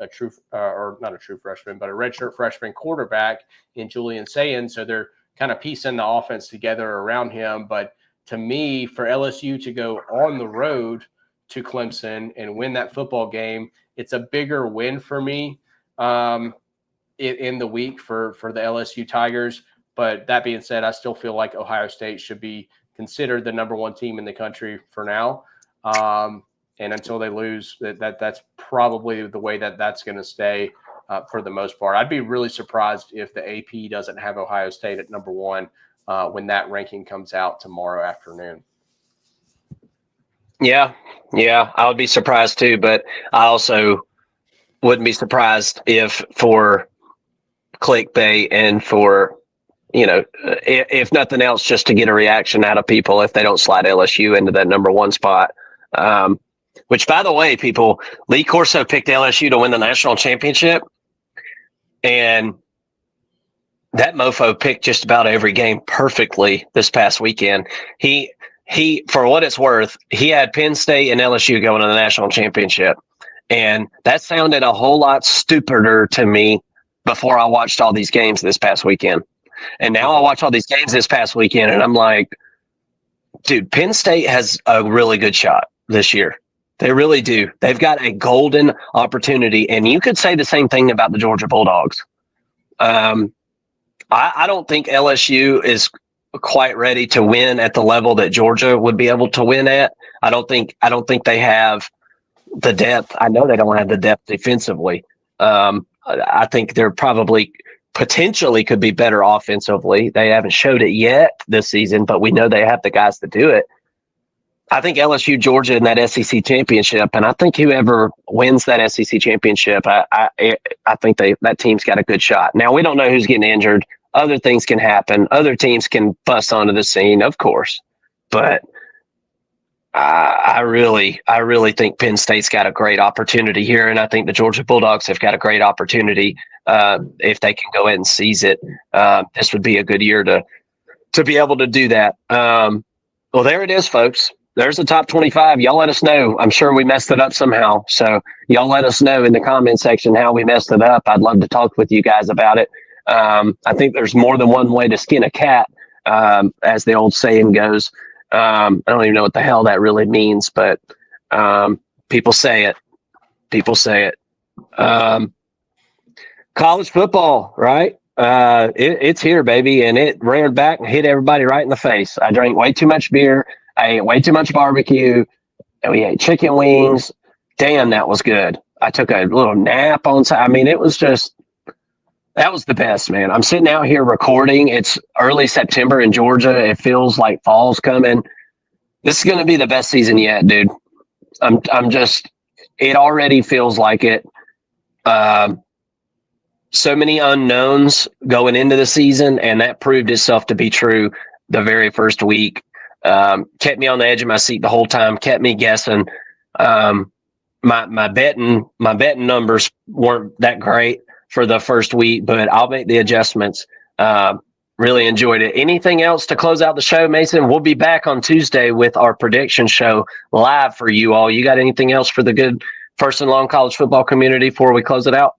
true or not a true freshman, but a redshirt freshman quarterback in Julian Sayans. So they're kind of piecing the offense together around him. But to me, for LSU to go on the road to Clemson and win that football game, it's a bigger win for me in the week for the LSU Tigers. But that being said, I still feel like Ohio State should be considered the number 1 team in the country for now. And until they lose, that's probably the way that's going to stay for the most part. I'd be really surprised if the AP doesn't have Ohio State at number 1 when that ranking comes out tomorrow afternoon. Yeah, I would be surprised too, but I also wouldn't be surprised if for clickbait and for, if nothing else, just to get a reaction out of people if they don't slide LSU into that number 1 spot. Which, by the way, people, Lee Corso picked LSU to win the national championship, and that mofo picked just about every game perfectly this past weekend. He, for what it's worth, he had Penn State and LSU going to the national championship, and that sounded a whole lot stupider to me before I watched all these games this past weekend. And now I watch all these games this past weekend, and I'm like, dude, Penn State has a really good shot this year. They really do. They've got a golden opportunity, and you could say the same thing about the Georgia Bulldogs. I don't think LSU is quite ready to win at the level that Georgia would be able to win at. I don't think they have the depth. I know they don't have the depth defensively. I think they're probably potentially could be better offensively. They haven't showed it yet this season, but we know they have the guys to do it. I think LSU, Georgia in that SEC championship, and I think whoever wins that SEC championship, I think that team's got a good shot. Now we don't know who's getting injured. Other things can happen. Other teams can bust onto the scene, of course, but I really think Penn State's got a great opportunity here, and I think the Georgia Bulldogs have got a great opportunity if they can go ahead and seize it. This would be a good year to be able to do that. Well, there it is, folks. There's the top 25. Y'all let us know. I'm sure we messed it up somehow. So y'all let us know in the comment section how we messed it up. I'd love to talk with you guys about it. I think there's more than one way to skin a cat, as the old saying goes. I don't even know what the hell that really means, but people say it. People say it. College football, right? It's here, baby, and it reared back and hit everybody right in the face. I drank way too much beer. I ate way too much barbecue, and we ate chicken wings. Damn, that was good. I took a little nap on time. I mean, that was the best, man. I'm sitting out here recording. It's early September in Georgia. It feels like fall's coming. This is going to be the best season yet, dude. It already feels like it. So many unknowns going into the season, and that proved itself to be true the very first week. Kept me on the edge of my seat the whole time, kept me guessing. My betting numbers weren't that great for the first week, but I'll make the adjustments. Really enjoyed it. Anything else to close out the show, Mason? We'll be back on Tuesday with our prediction show live for you all. You got anything else for the good first and long college football community before we close it out?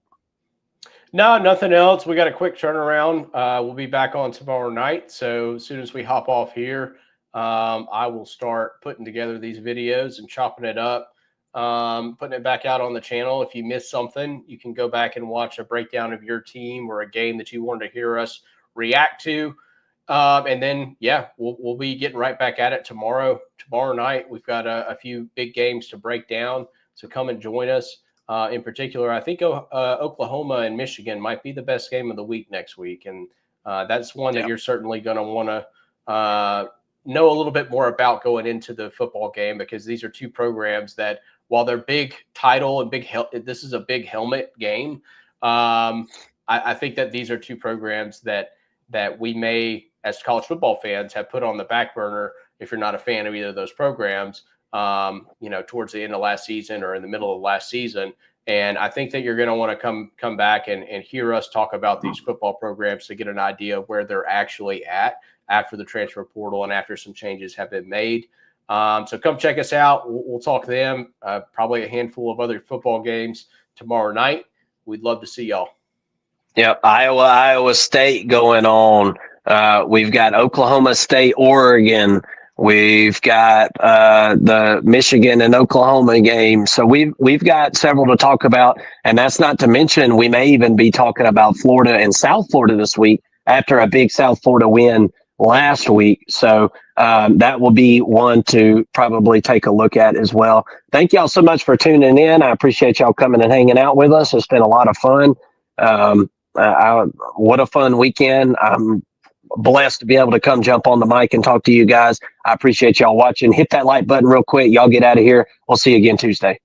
No, nothing else. We got a quick turnaround. We'll be back on tomorrow night. So as soon as we hop off here, I will start putting together these videos and chopping it up, putting it back out on the channel. If you missed something, you can go back and watch a breakdown of your team or a game that you wanted to hear us react to. And then, yeah, we'll be getting right back at it tomorrow night. We've got a few big games to break down. So come and join us. In particular, I think Oklahoma and Michigan might be the best game of the week next week. And that's one that you're certainly going to want to know a little bit more about going into the football game, because these are two programs that, while they're big title and this is a big helmet game. I think that these are two programs that we may, as college football fans, have put on the back burner if you're not a fan of either of those programs, towards the end of last season or in the middle of last season. And I think that you're going to want to come back and hear us talk about these football programs to get an idea of where they're actually at after the transfer portal and after some changes have been made. So come check us out. We'll talk to them, probably a handful of other football games tomorrow night. We'd love to see y'all. Yep, Iowa State going on. We've got Oklahoma State, Oregon. We've got the Michigan and Oklahoma game. So we've got several to talk about, and that's not to mention we may even be talking about Florida and South Florida this week after a big South Florida win last week. So that will be one to probably take a look at as well. Thank y'all so much for tuning in. I appreciate y'all coming and hanging out with us. It's been a lot of fun. What a fun weekend. I'm blessed to be able to come jump on the mic and talk to you guys. I appreciate y'all watching. Hit that like button real quick. Y'all get out of here. We'll see you again Tuesday.